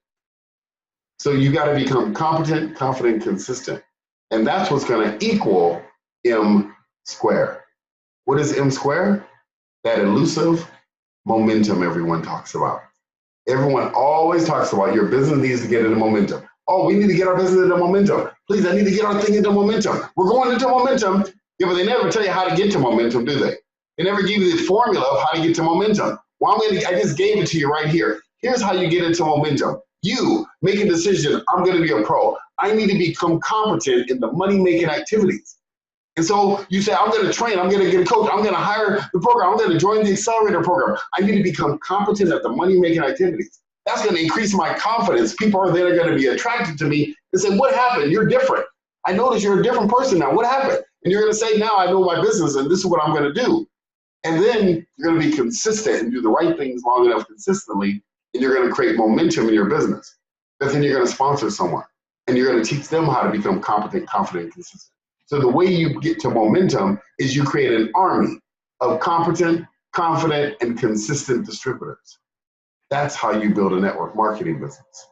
So you got to become competent, confident, consistent. And that's what's going to equal M squared. What is M squared? That elusive momentum everyone talks about. Everyone always talks about your business needs to get into momentum. Oh, we need to get our business into momentum. Please, I need to get our thing into momentum. We're going into momentum. Yeah, but they never tell you how to get to momentum, do they? They never give you the formula of how to get to momentum. Well, I just gave it to you right here. Here's how you get into momentum. You make a decision. I'm going to be a pro. I need to become competent in the money-making activities. And so you say, I'm going to train, I'm going to get a coach, I'm going to hire the program, I'm going to join the accelerator program. I need to become competent at the money-making activities. That's going to increase my confidence. People are then going to be attracted to me and say, what happened? You're different. I noticed you're a different person now. What happened? And you're going to say, now I know my business and this is what I'm going to do. And then you're going to be consistent and do the right things long enough consistently, and you're going to create momentum in your business. But then you're going to sponsor someone and you're going to teach them how to become competent, confident, and consistent. So the way you get to momentum is you create an army of competent, confident, and consistent distributors. That's how you build a network marketing business.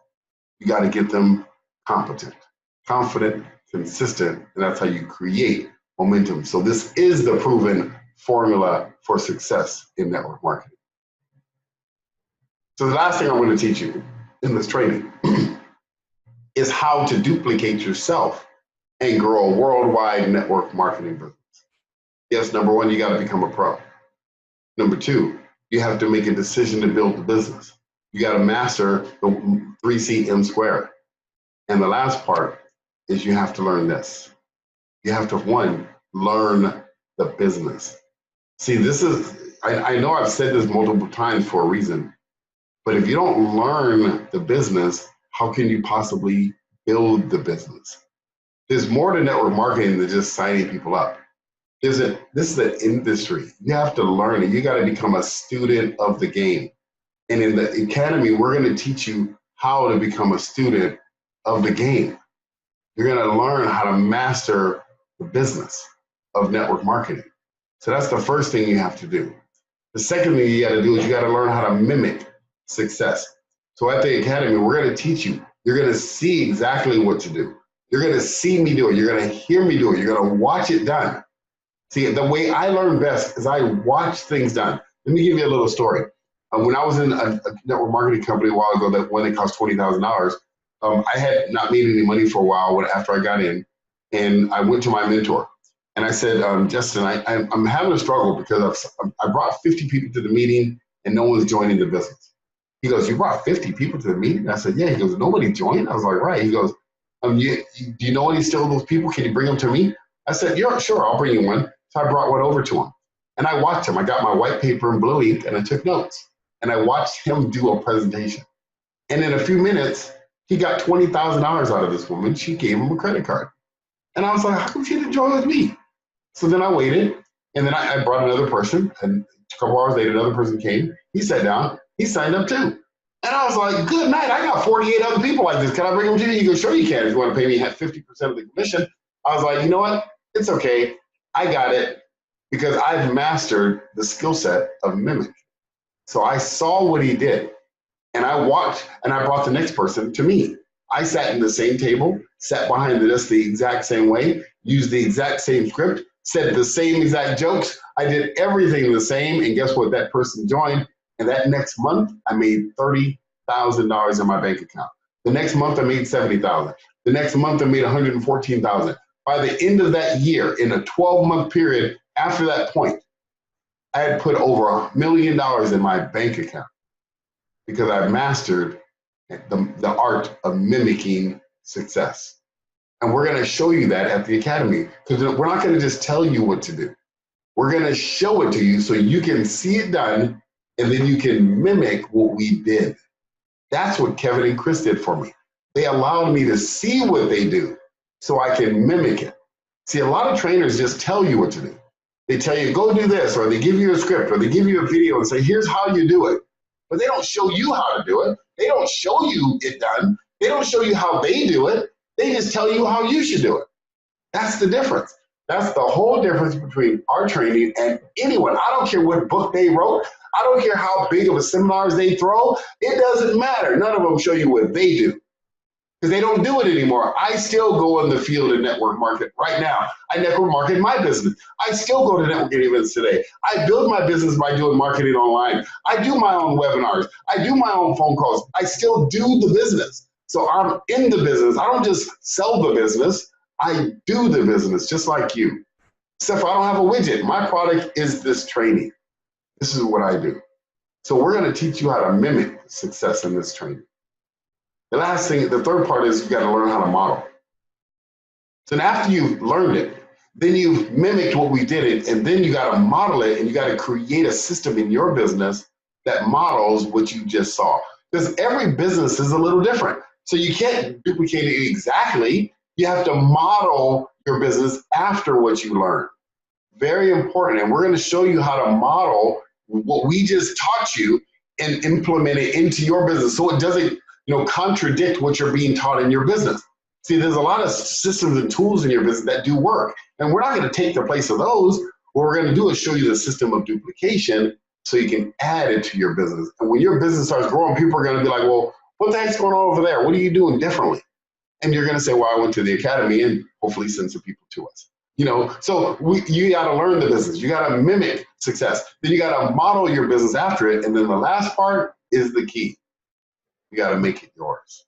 You got to get them competent, confident, consistent, and that's how you create momentum. So this is the proven formula for success in network marketing. So the last thing I'm going to teach you in this training is how to duplicate yourself and grow a worldwide network marketing business. Yes, number one, you got to become a pro. Number two, you have to make a decision to build the business. You got to master the 3CM squared. And the last part is you have to learn this. You have to, one, learn the business. See, this is, I know I've said this multiple times for a reason, but if you don't learn the business, how can you possibly build the business? There's more to network marketing than just signing people up. This is an industry. You have to learn it. You got to become a student of the game. And in the academy, we're going to teach you how to become a student of the game. You're going to learn how to master the business of network marketing. So that's the first thing you have to do. The second thing you got to do is you got to learn how to mimic success. So at the academy, we're going to teach you. You're going to see exactly what to do. You're going to see me do it. You're going to hear me do it. You're going to watch it done. See, the way I learn best is I watch things done. Let me give you a little story. When I was in a network marketing company a while ago, that one that cost $20,000, I had not made any money for a while after I got in, and I went to my mentor. And I said, Justin, I'm having a struggle because I brought 50 people to the meeting and no one's joining the business. He goes, you brought 50 people to the meeting? I said, yeah. He goes, nobody joined? I was like, right. He goes, do you know any still those people? Can you bring them to me? I said, yeah, sure, I'll bring you one. So I brought one over to him. And I watched him. I got my white paper and blue ink and I took notes. And I watched him do a presentation. And in a few minutes, he got $20,000 out of this woman. She gave him a credit card. And I was like, how come she didn't join with me? So then I waited, and then I brought another person, and a couple hours later, another person came. He sat down. He signed up too. And I was like, good night. I got 48 other people like this. Can I bring them to you? He goes, sure you can. If you want to pay me 50% of the commission. I was like, you know what? It's okay. I got it because I've mastered the skill set of mimic. So I saw what he did, and I watched, and I brought the next person to me. I sat in the same table, sat behind the desk the exact same way, used the exact same script, said the same exact jokes. I did everything the same, and guess what? That person joined, and that next month, I made $30,000 in my bank account. The next month, I made $70,000. The next month, I made $114,000. By the end of that year, in a 12-month period after that point, I had put over $1 million in my bank account because I mastered the art of mimicking success. And we're going to show you that at the academy, because we're not going to just tell you what to do. We're going to show it to you so you can see it done, and then you can mimic what we did. That's what Kevin and Chris did for me. They allowed me to see what they do so I can mimic it. See, a lot of trainers just tell you what to do. They tell you, go do this, or they give you a script, or they give you a video and say, here's how you do it. But they don't show you how to do it. They don't show you it done. They don't show you how they do it. They just tell you how you should do it. That's the difference. That's the whole difference between our training and anyone. I don't care what book they wrote. I don't care how big of a seminars they throw. It doesn't matter. None of them show you what they do because they don't do it anymore. I still go in the field and network market right now. I network market my business. I still go to networking events today. I build my business by doing marketing online. I do my own webinars. I do my own phone calls. I still do the business. So I'm in the business. I don't just sell the business. I do the business just like you. Except for I don't have a widget. My product is this training. This is what I do. So we're going to teach you how to mimic success in this training. The last thing, the third part is you got to learn how to model. So after you've learned it, then you've mimicked what we did it, and then you got to model it, and you got to create a system in your business that models what you just saw. Because every business is a little different. So you can't duplicate it exactly. You have to model your business after what you learn. Very important. And we're going to show you how to model what we just taught you and implement it into your business so it doesn't, contradict what you're being taught in your business. See, there's a lot of systems and tools in your business that do work. And we're not going to take the place of those. What we're going to do is show you the system of duplication so you can add it to your business. And when your business starts growing, people are going to be like, well, what the heck's going on over there? What are you doing differently? And you're going to say, well, I went to the academy, and hopefully send some people to us. So you got to learn the business. You got to mimic success. Then you got to model your business after it. And then the last part is the key. You got to make it yours.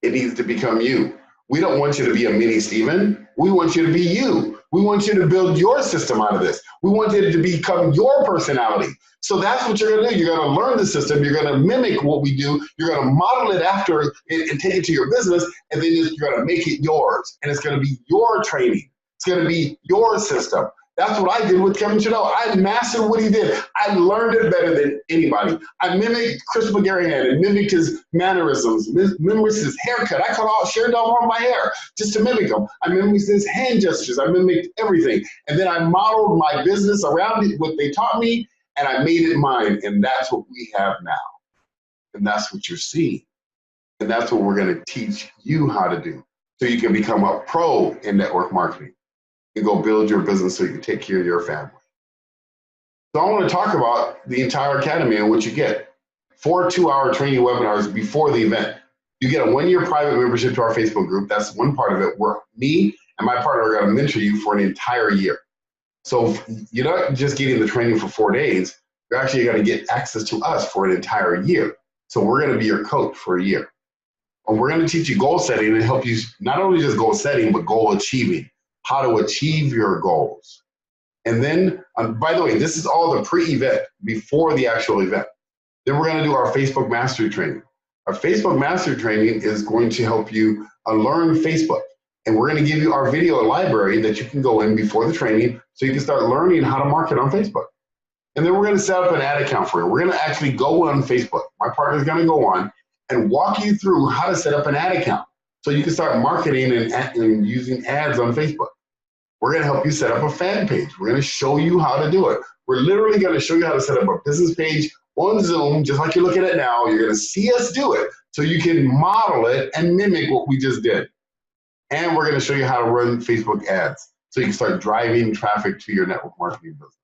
It needs to become you. We don't want you to be a mini Steven. We want you to be you. We want you to build your system out of this. We want it to become your personality. So that's what you're going to do. You're going to learn the system. You're going to mimic what we do. You're going to model it after and take it to your business. And then you're going to make it yours. And it's going to be your training. It's going to be your system. That's what I did with Kevin Chanel. I mastered what he did. I learned it better than anybody. I mimicked Chris McGarrihan and mimicked his mannerisms, mimicked his haircut. I shaved off all my hair just to mimic him. I mimicked his hand gestures. I mimicked everything. And then I modeled my business around it, what they taught me, and I made it mine. And that's what we have now. And that's what you're seeing. And that's what we're going to teach you how to do so you can become a pro in network marketing. You go build your business so you can take care of your family. So I want to talk about the entire academy and what you get. 4 2-hour training webinars before the event. You get a 1-year private membership to our Facebook group. That's one part of it, where me and my partner are going to mentor you for an entire year. So you're not just getting the training for 4 days, you're actually going to get access to us for an entire year. So we're going to be your coach for a year. And we're going to teach you goal setting and help you not only just goal setting, but goal achieving, how to achieve your goals. And then, by the way, this is all the pre-event, before the actual event. Then we're going to do our Facebook Mastery Training. Our Facebook Mastery Training is going to help you learn Facebook. And we're going to give you our video library that you can go in before the training so you can start learning how to market on Facebook. And then we're going to set up an ad account for you. We're going to actually go on Facebook. My partner is going to go on and walk you through how to set up an ad account so you can start marketing and using ads on Facebook. We're going to help you set up a fan page. We're going to show you how to do it. We're literally going to show you how to set up a business page on Zoom, just like you're looking at now. You're going to see us do it so you can model it and mimic what we just did. And we're going to show you how to run Facebook ads so you can start driving traffic to your network marketing business.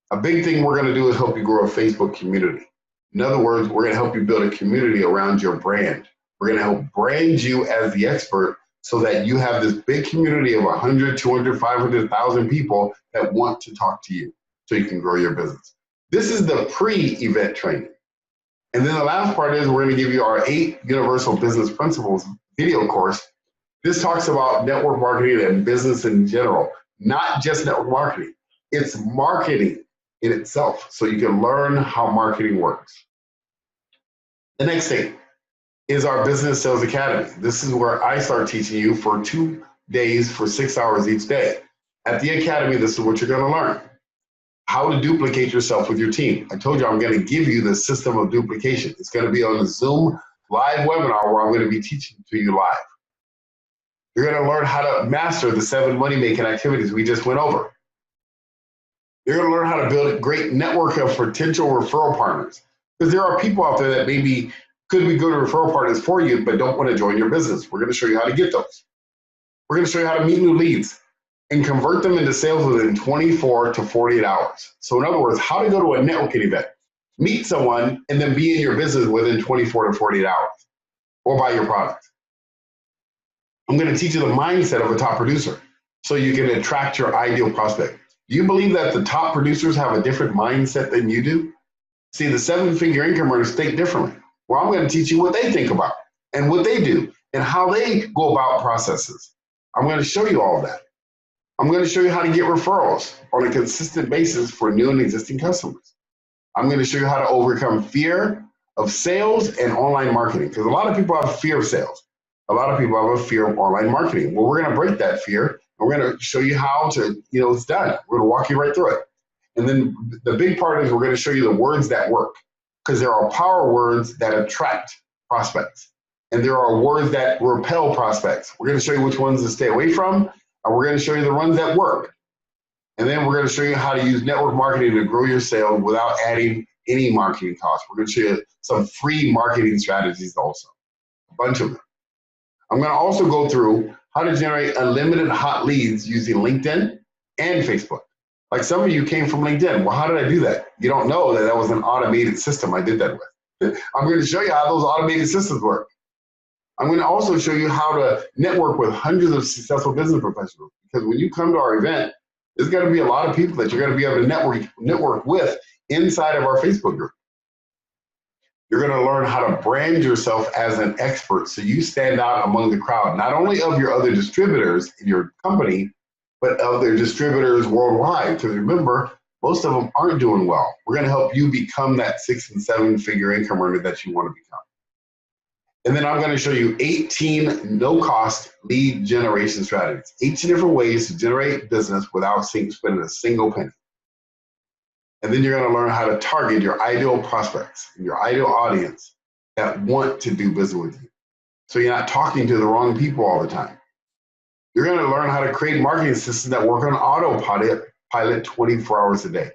A big thing we're going to do is help you grow a Facebook community. In other words, we're going to help you build a community around your brand. We're going to help brand you as the expert so that you have this big community of 100, 200, 500,000 people that want to talk to you so you can grow your business. This is the pre-event training. And then the last part is we're going to give you our 8 Universal Business Principles video course. This talks about network marketing and business in general, not just network marketing. It's marketing in itself, so you can learn how marketing works. The next thing is our Business Sales Academy. This is where I start teaching you for 2 days for 6 hours each day. At the Academy, this is what you're going to learn. How to duplicate yourself with your team. I told you I'm going to give you the system of duplication. It's going to be on a Zoom live webinar where I'm going to be teaching to you live. You're going to learn how to master the 7 money-making activities we just went over. You're going to learn how to build a great network of potential referral partners. Because there are people out there that maybe could be good referral partners for you, but don't want to join your business. We're going to show you how to get those. We're going to show you how to meet new leads and convert them into sales within 24 to 48 hours. So in other words, how to go to a networking event, meet someone, and then be in your business within 24 to 48 hours or buy your product. I'm going to teach you the mindset of a top producer so you can attract your ideal prospect. Do you believe that the top producers have a different mindset than you do? See, the 7-figure income earners think differently. Well, I'm going to teach you what they think about and what they do and how they go about processes. I'm going to show you all of that. I'm going to show you how to get referrals on a consistent basis for new and existing customers. I'm going to show you how to overcome fear of sales and online marketing, because a lot of people have fear of sales. A lot of people have a fear of online marketing. Well, we're going to break that fear. And we're going to show you how to, it's done. We're going to walk you right through it. And then the big part is we're going to show you the words that work, because there are power words that attract prospects. And there are words that repel prospects. We're going to show you which ones to stay away from, and we're going to show you the ones that work. And then we're going to show you how to use network marketing to grow your sales without adding any marketing costs. We're going to show you some free marketing strategies also, a bunch of them. I'm going to also go through how to generate unlimited hot leads using LinkedIn and Facebook. Like some of you came from LinkedIn. Well, how did I do that? You don't know that was an automated system I did that with. I'm going to show you how those automated systems work. I'm going to also show you how to network with hundreds of successful business professionals. Because when you come to our event, there's going to be a lot of people that you're going to be able to network with inside of our Facebook group. You're going to learn how to brand yourself as an expert so you stand out among the crowd, not only of your other distributors in your company, but of their distributors worldwide. Because remember, most of them aren't doing well. We're going to help you become that 6- and 7-figure income earner that you want to become. And then I'm going to show you 18 no-cost lead generation strategies, 18 different ways to generate business without spending a single penny. And then you're going to learn how to target your ideal prospects and your ideal audience that want to do business with you. So you're not talking to the wrong people all the time. You're going to learn how to create marketing systems that work on autopilot 24 hours a day.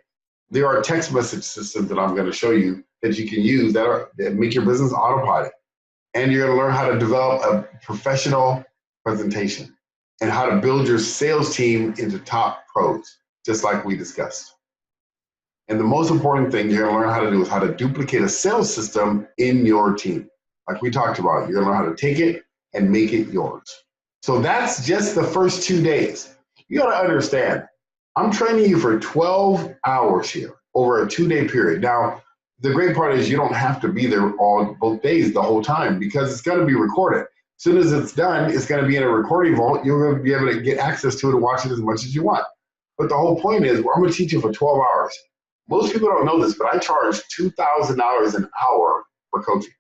There are text message systems that I'm going to show you that you can use that make your business autopilot. And you're going to learn how to develop a professional presentation and how to build your sales team into top pros, just like we discussed. And the most important thing you're gonna learn how to do is how to duplicate a sales system in your team. Like we talked about, you're gonna learn how to take it and make it yours. So that's just the first 2 days. You gotta understand, I'm training you for 12 hours here over a 2-day period. Now, the great part is you don't have to be there both days the whole time because it's gonna be recorded. As soon as it's done, it's gonna be in a recording vault. You're gonna be able to get access to it and watch it as much as you want. But the whole point is, I'm gonna teach you for 12 hours. Most people don't know this, but I charge $2,000 an hour for coaching.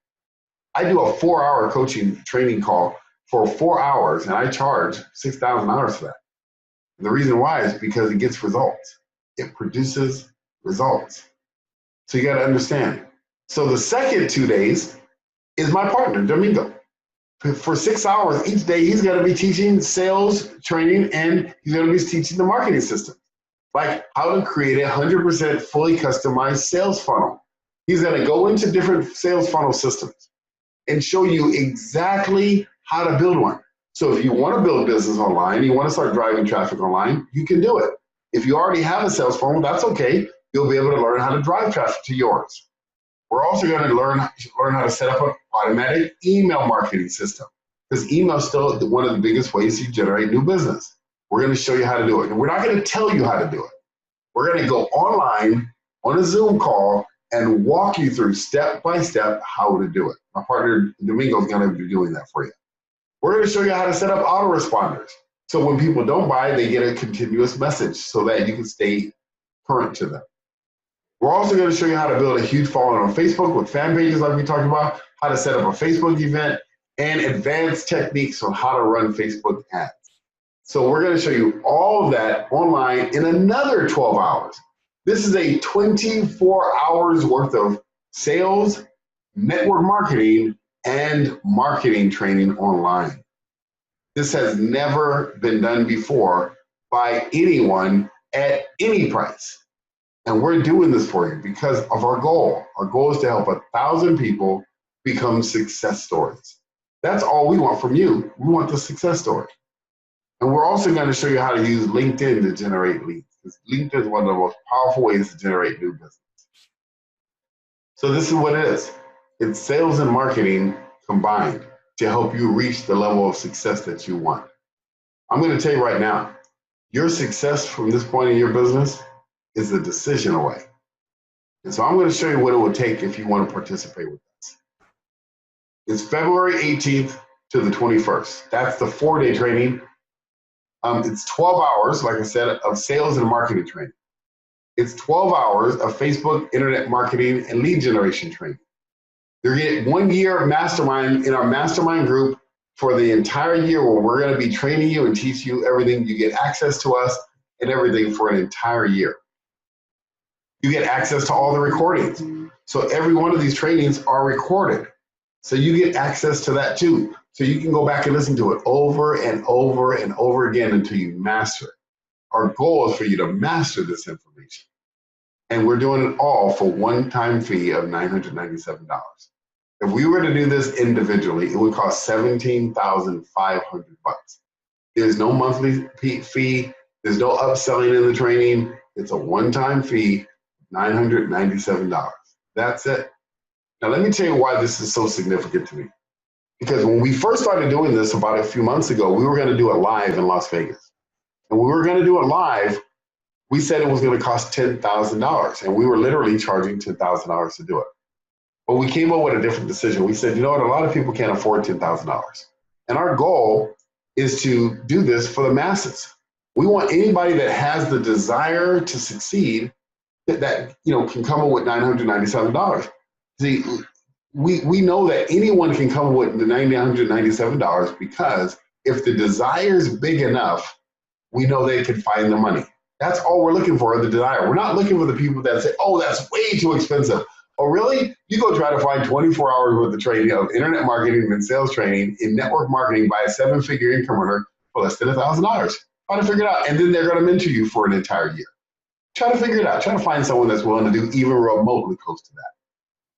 I do a 4-hour coaching training call for 4 hours, and I charge $6,000 for that. And the reason why is because it gets results. It produces results. So you got to understand. So the second 2 days is my partner, Domingo. For 6 hours each day, he's going to be teaching sales training, and he's going to be teaching the marketing system, like how to create a 100% fully customized sales funnel. He's going to go into different sales funnel systems and show you exactly how to build one. So if you want to build business online, you want to start driving traffic online, you can do it. If you already have a sales funnel, that's okay. You'll be able to learn how to drive traffic to yours. We're also going to learn how to set up an automatic email marketing system, because email is still one of the biggest ways you generate new business. We're going to show you how to do it. And we're not going to tell you how to do it. We're going to go online on a Zoom call and walk you through step by step how to do it. My partner Domingo is going to be doing that for you. We're going to show you how to set up autoresponders. So when people don't buy, they get a continuous message so that you can stay current to them. We're also going to show you how to build a huge following on Facebook with fan pages like we talked about, how to set up a Facebook event, and advanced techniques on how to run Facebook ads. So we're going to show you all of that online in another 12 hours. This is a 24 hours worth of sales, network marketing, and marketing training online. This has never been done before by anyone at any price. And we're doing this for you because of our goal. Our goal is to help 1,000 people become success stories. That's all we want from you. We want the success story. And we're also going to show you how to use LinkedIn to generate leads, because LinkedIn is one of the most powerful ways to generate new business. So this is what it is. It's sales and marketing combined to help you reach the level of success that you want. I'm going to tell you right now, your success from this point in your business is a decision away. And so I'm going to show you what it would take if you want to participate with us. It's February 18th to the 21st. That's the 4-day training. It's 12 hours, like I said, of sales and marketing training. It's 12 hours of Facebook, internet marketing, and lead generation training. You're getting 1 year of mastermind in our mastermind group for the entire year, where we're going to be training you and teach you everything. You get access to us and everything for an entire year. You get access to all the recordings. So every one of these trainings are recorded. So you get access to that too. So you can go back and listen to it over and over and over again until you master it. Our goal is for you to master this information. And we're doing it all for one-time fee of $997. If we were to do this individually, it would cost $17,500. There's no monthly fee. There's no upselling in the training. It's a one-time fee, $997. That's it. Now, let me tell you why this is so significant to me. Because when we first started doing this about a few months ago, we were going to do it live in Las Vegas. And when we were going to do it live, we said it was going to cost $10,000. And we were literally charging $10,000 to do it. But we came up with a different decision. We said, you know what, a lot of people can't afford $10,000. And our goal is to do this for the masses. We want anybody that has the desire to succeed that can come up with $997. See, we know that anyone can come up with the $997 because if the desire is big enough, we know they can find the money. That's all we're looking for, the desire. We're not looking for the people that say, oh, that's way too expensive. Oh, really? You go try to find 24 hours worth of training of internet marketing and sales training in network marketing by a 7-figure income earner for less than $1,000. Try to figure it out. And then they're going to mentor you for an entire year. Try to figure it out. Try to find someone that's willing to do even remotely close to that.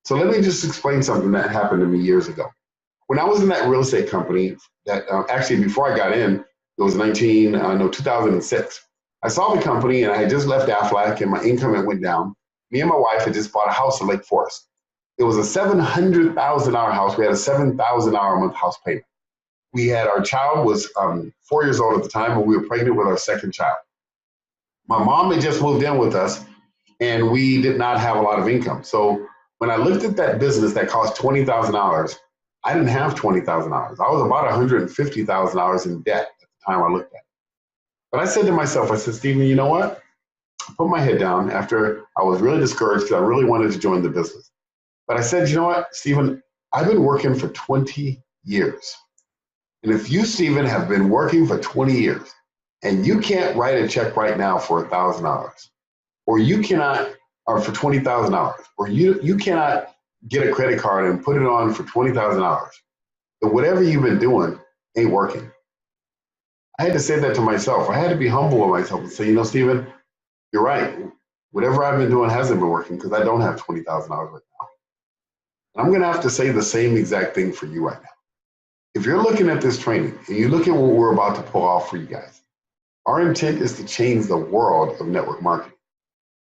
So let me just explain something that happened to me years ago. When I was in that real estate company, that actually before I got in, it was 2006. I saw the company and I had just left Aflac and my income had went down. Me and my wife had just bought a house in Lake Forest. It was a $700,000 house. We had a $7,000 a month house payment. We had, our child was 4 years old at the time, and we were pregnant with our second child. My mom had just moved in with us, and we did not have a lot of income. So when I looked at that business that cost $20,000, I didn't have $20,000. I was about $150,000 in debt at the time I looked at it. But I said to myself, I said, Stephen, you know what? I put my head down after I was really discouraged because I really wanted to join the business. But I said, you know what, Stephen, I've been working for 20 years. And if you, Stephen, have been working for 20 years and you can't write a check right now for $1,000, or you cannot, or for $20,000, or you cannot get a credit card and put it on for $20,000, then whatever you've been doing ain't working. I had to say that to myself. I had to be humble with myself and say, you know, Stephen, you're right. Whatever I've been doing hasn't been working because I don't have $20,000 right now. And I'm going to have to say the same exact thing for you right now. If you're looking at this training and you look at what we're about to pull off for you guys, our intent is to change the world of network marketing.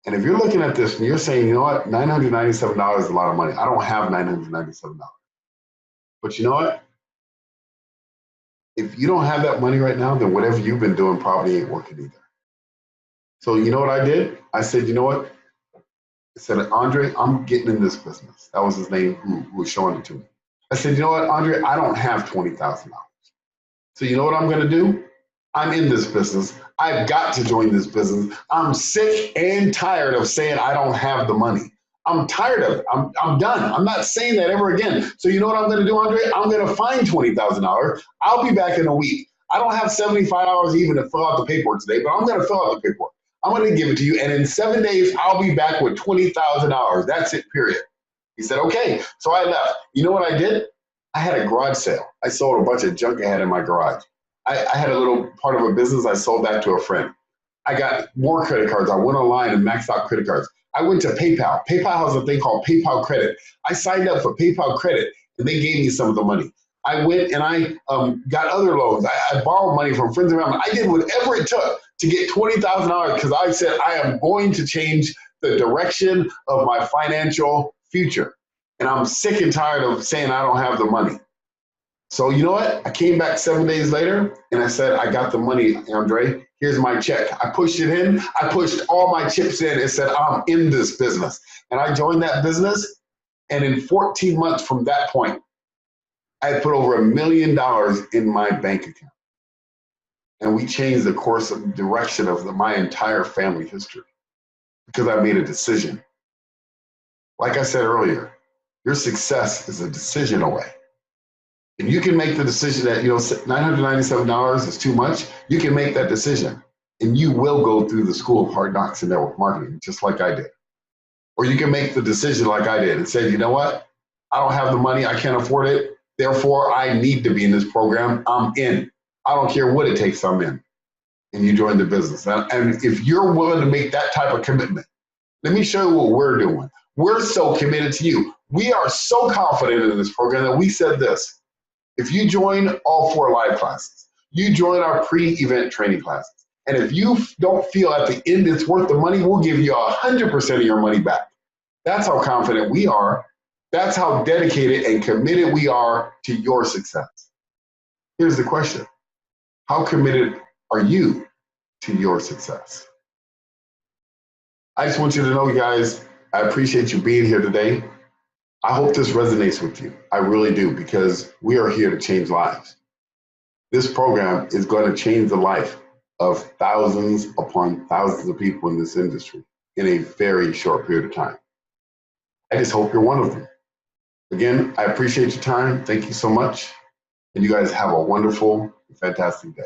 And if you're looking at this and you're saying, you know what, $997 is a lot of money. I don't have $997. But you know what? If you don't have that money right now, then whatever you've been doing probably ain't working either. So you know what I did? I said, you know what? I said, Andre, I'm getting in this business. That was his name who was showing it to me. I said, you know what, Andre, I don't have $20,000. So you know what I'm going to do? I'm in this business. I've got to join this business. I'm sick and tired of saying I don't have the money. I'm tired of it. I'm done. I'm not saying that ever again. So you know what I'm going to do, Andre? I'm going to find $20,000. I'll be back in a week. I don't have 75 hours even to fill out the paperwork today, but I'm going to fill out the paperwork. I'm going to give it to you. And in 7 days, I'll be back with $20,000. That's it, period. He said, okay. So I left. You know what I did? I had a garage sale. I sold a bunch of junk I had in my garage. I had a little part of a business. I sold that to a friend. I got more credit cards. I went online and maxed out credit cards. I went to PayPal. PayPal has a thing called PayPal Credit. I signed up for PayPal Credit, and they gave me some of the money. I went and I got other loans. I borrowed money from friends and family. I did whatever it took to get $20,000 because I said I am going to change the direction of my financial future. And I'm sick and tired of saying I don't have the money. So you know what? I came back 7 days later and I said, I got the money, Andre. Here's my check. I pushed it in. I pushed all my chips in and said, I'm in this business. And I joined that business. And in 14 months from that point, I had put over $1 million in my bank account. And we changed the course of direction of my entire family history because I made a decision. Like I said earlier, your success is a decision away. And you can make the decision that, you know, $997 is too much. You can make that decision and you will go through the school of hard knocks in network marketing, just like I did. Or you can make the decision like I did and say, you know what? I don't have the money. I can't afford it. Therefore, I need to be in this program. I'm in. I don't care what it takes. I'm in. And you join the business. And if you're willing to make that type of commitment, let me show you what we're doing. We're so committed to you. We are so confident in this program that we said this. If you join all 4 live classes, you join our pre-event training classes, and if you don't feel at the end it's worth the money, we'll give you 100% of your money back. That's how confident we are. That's how dedicated and committed we are to your success. Here's the question. How committed are you to your success? I just want you to know, you guys, I appreciate you being here today. I hope this resonates with you. I really do, because we are here to change lives. This program is going to change the life of thousands upon thousands of people in this industry in a very short period of time. I just hope you're one of them. Again, I appreciate your time. Thank you so much. And you guys have a wonderful, fantastic day.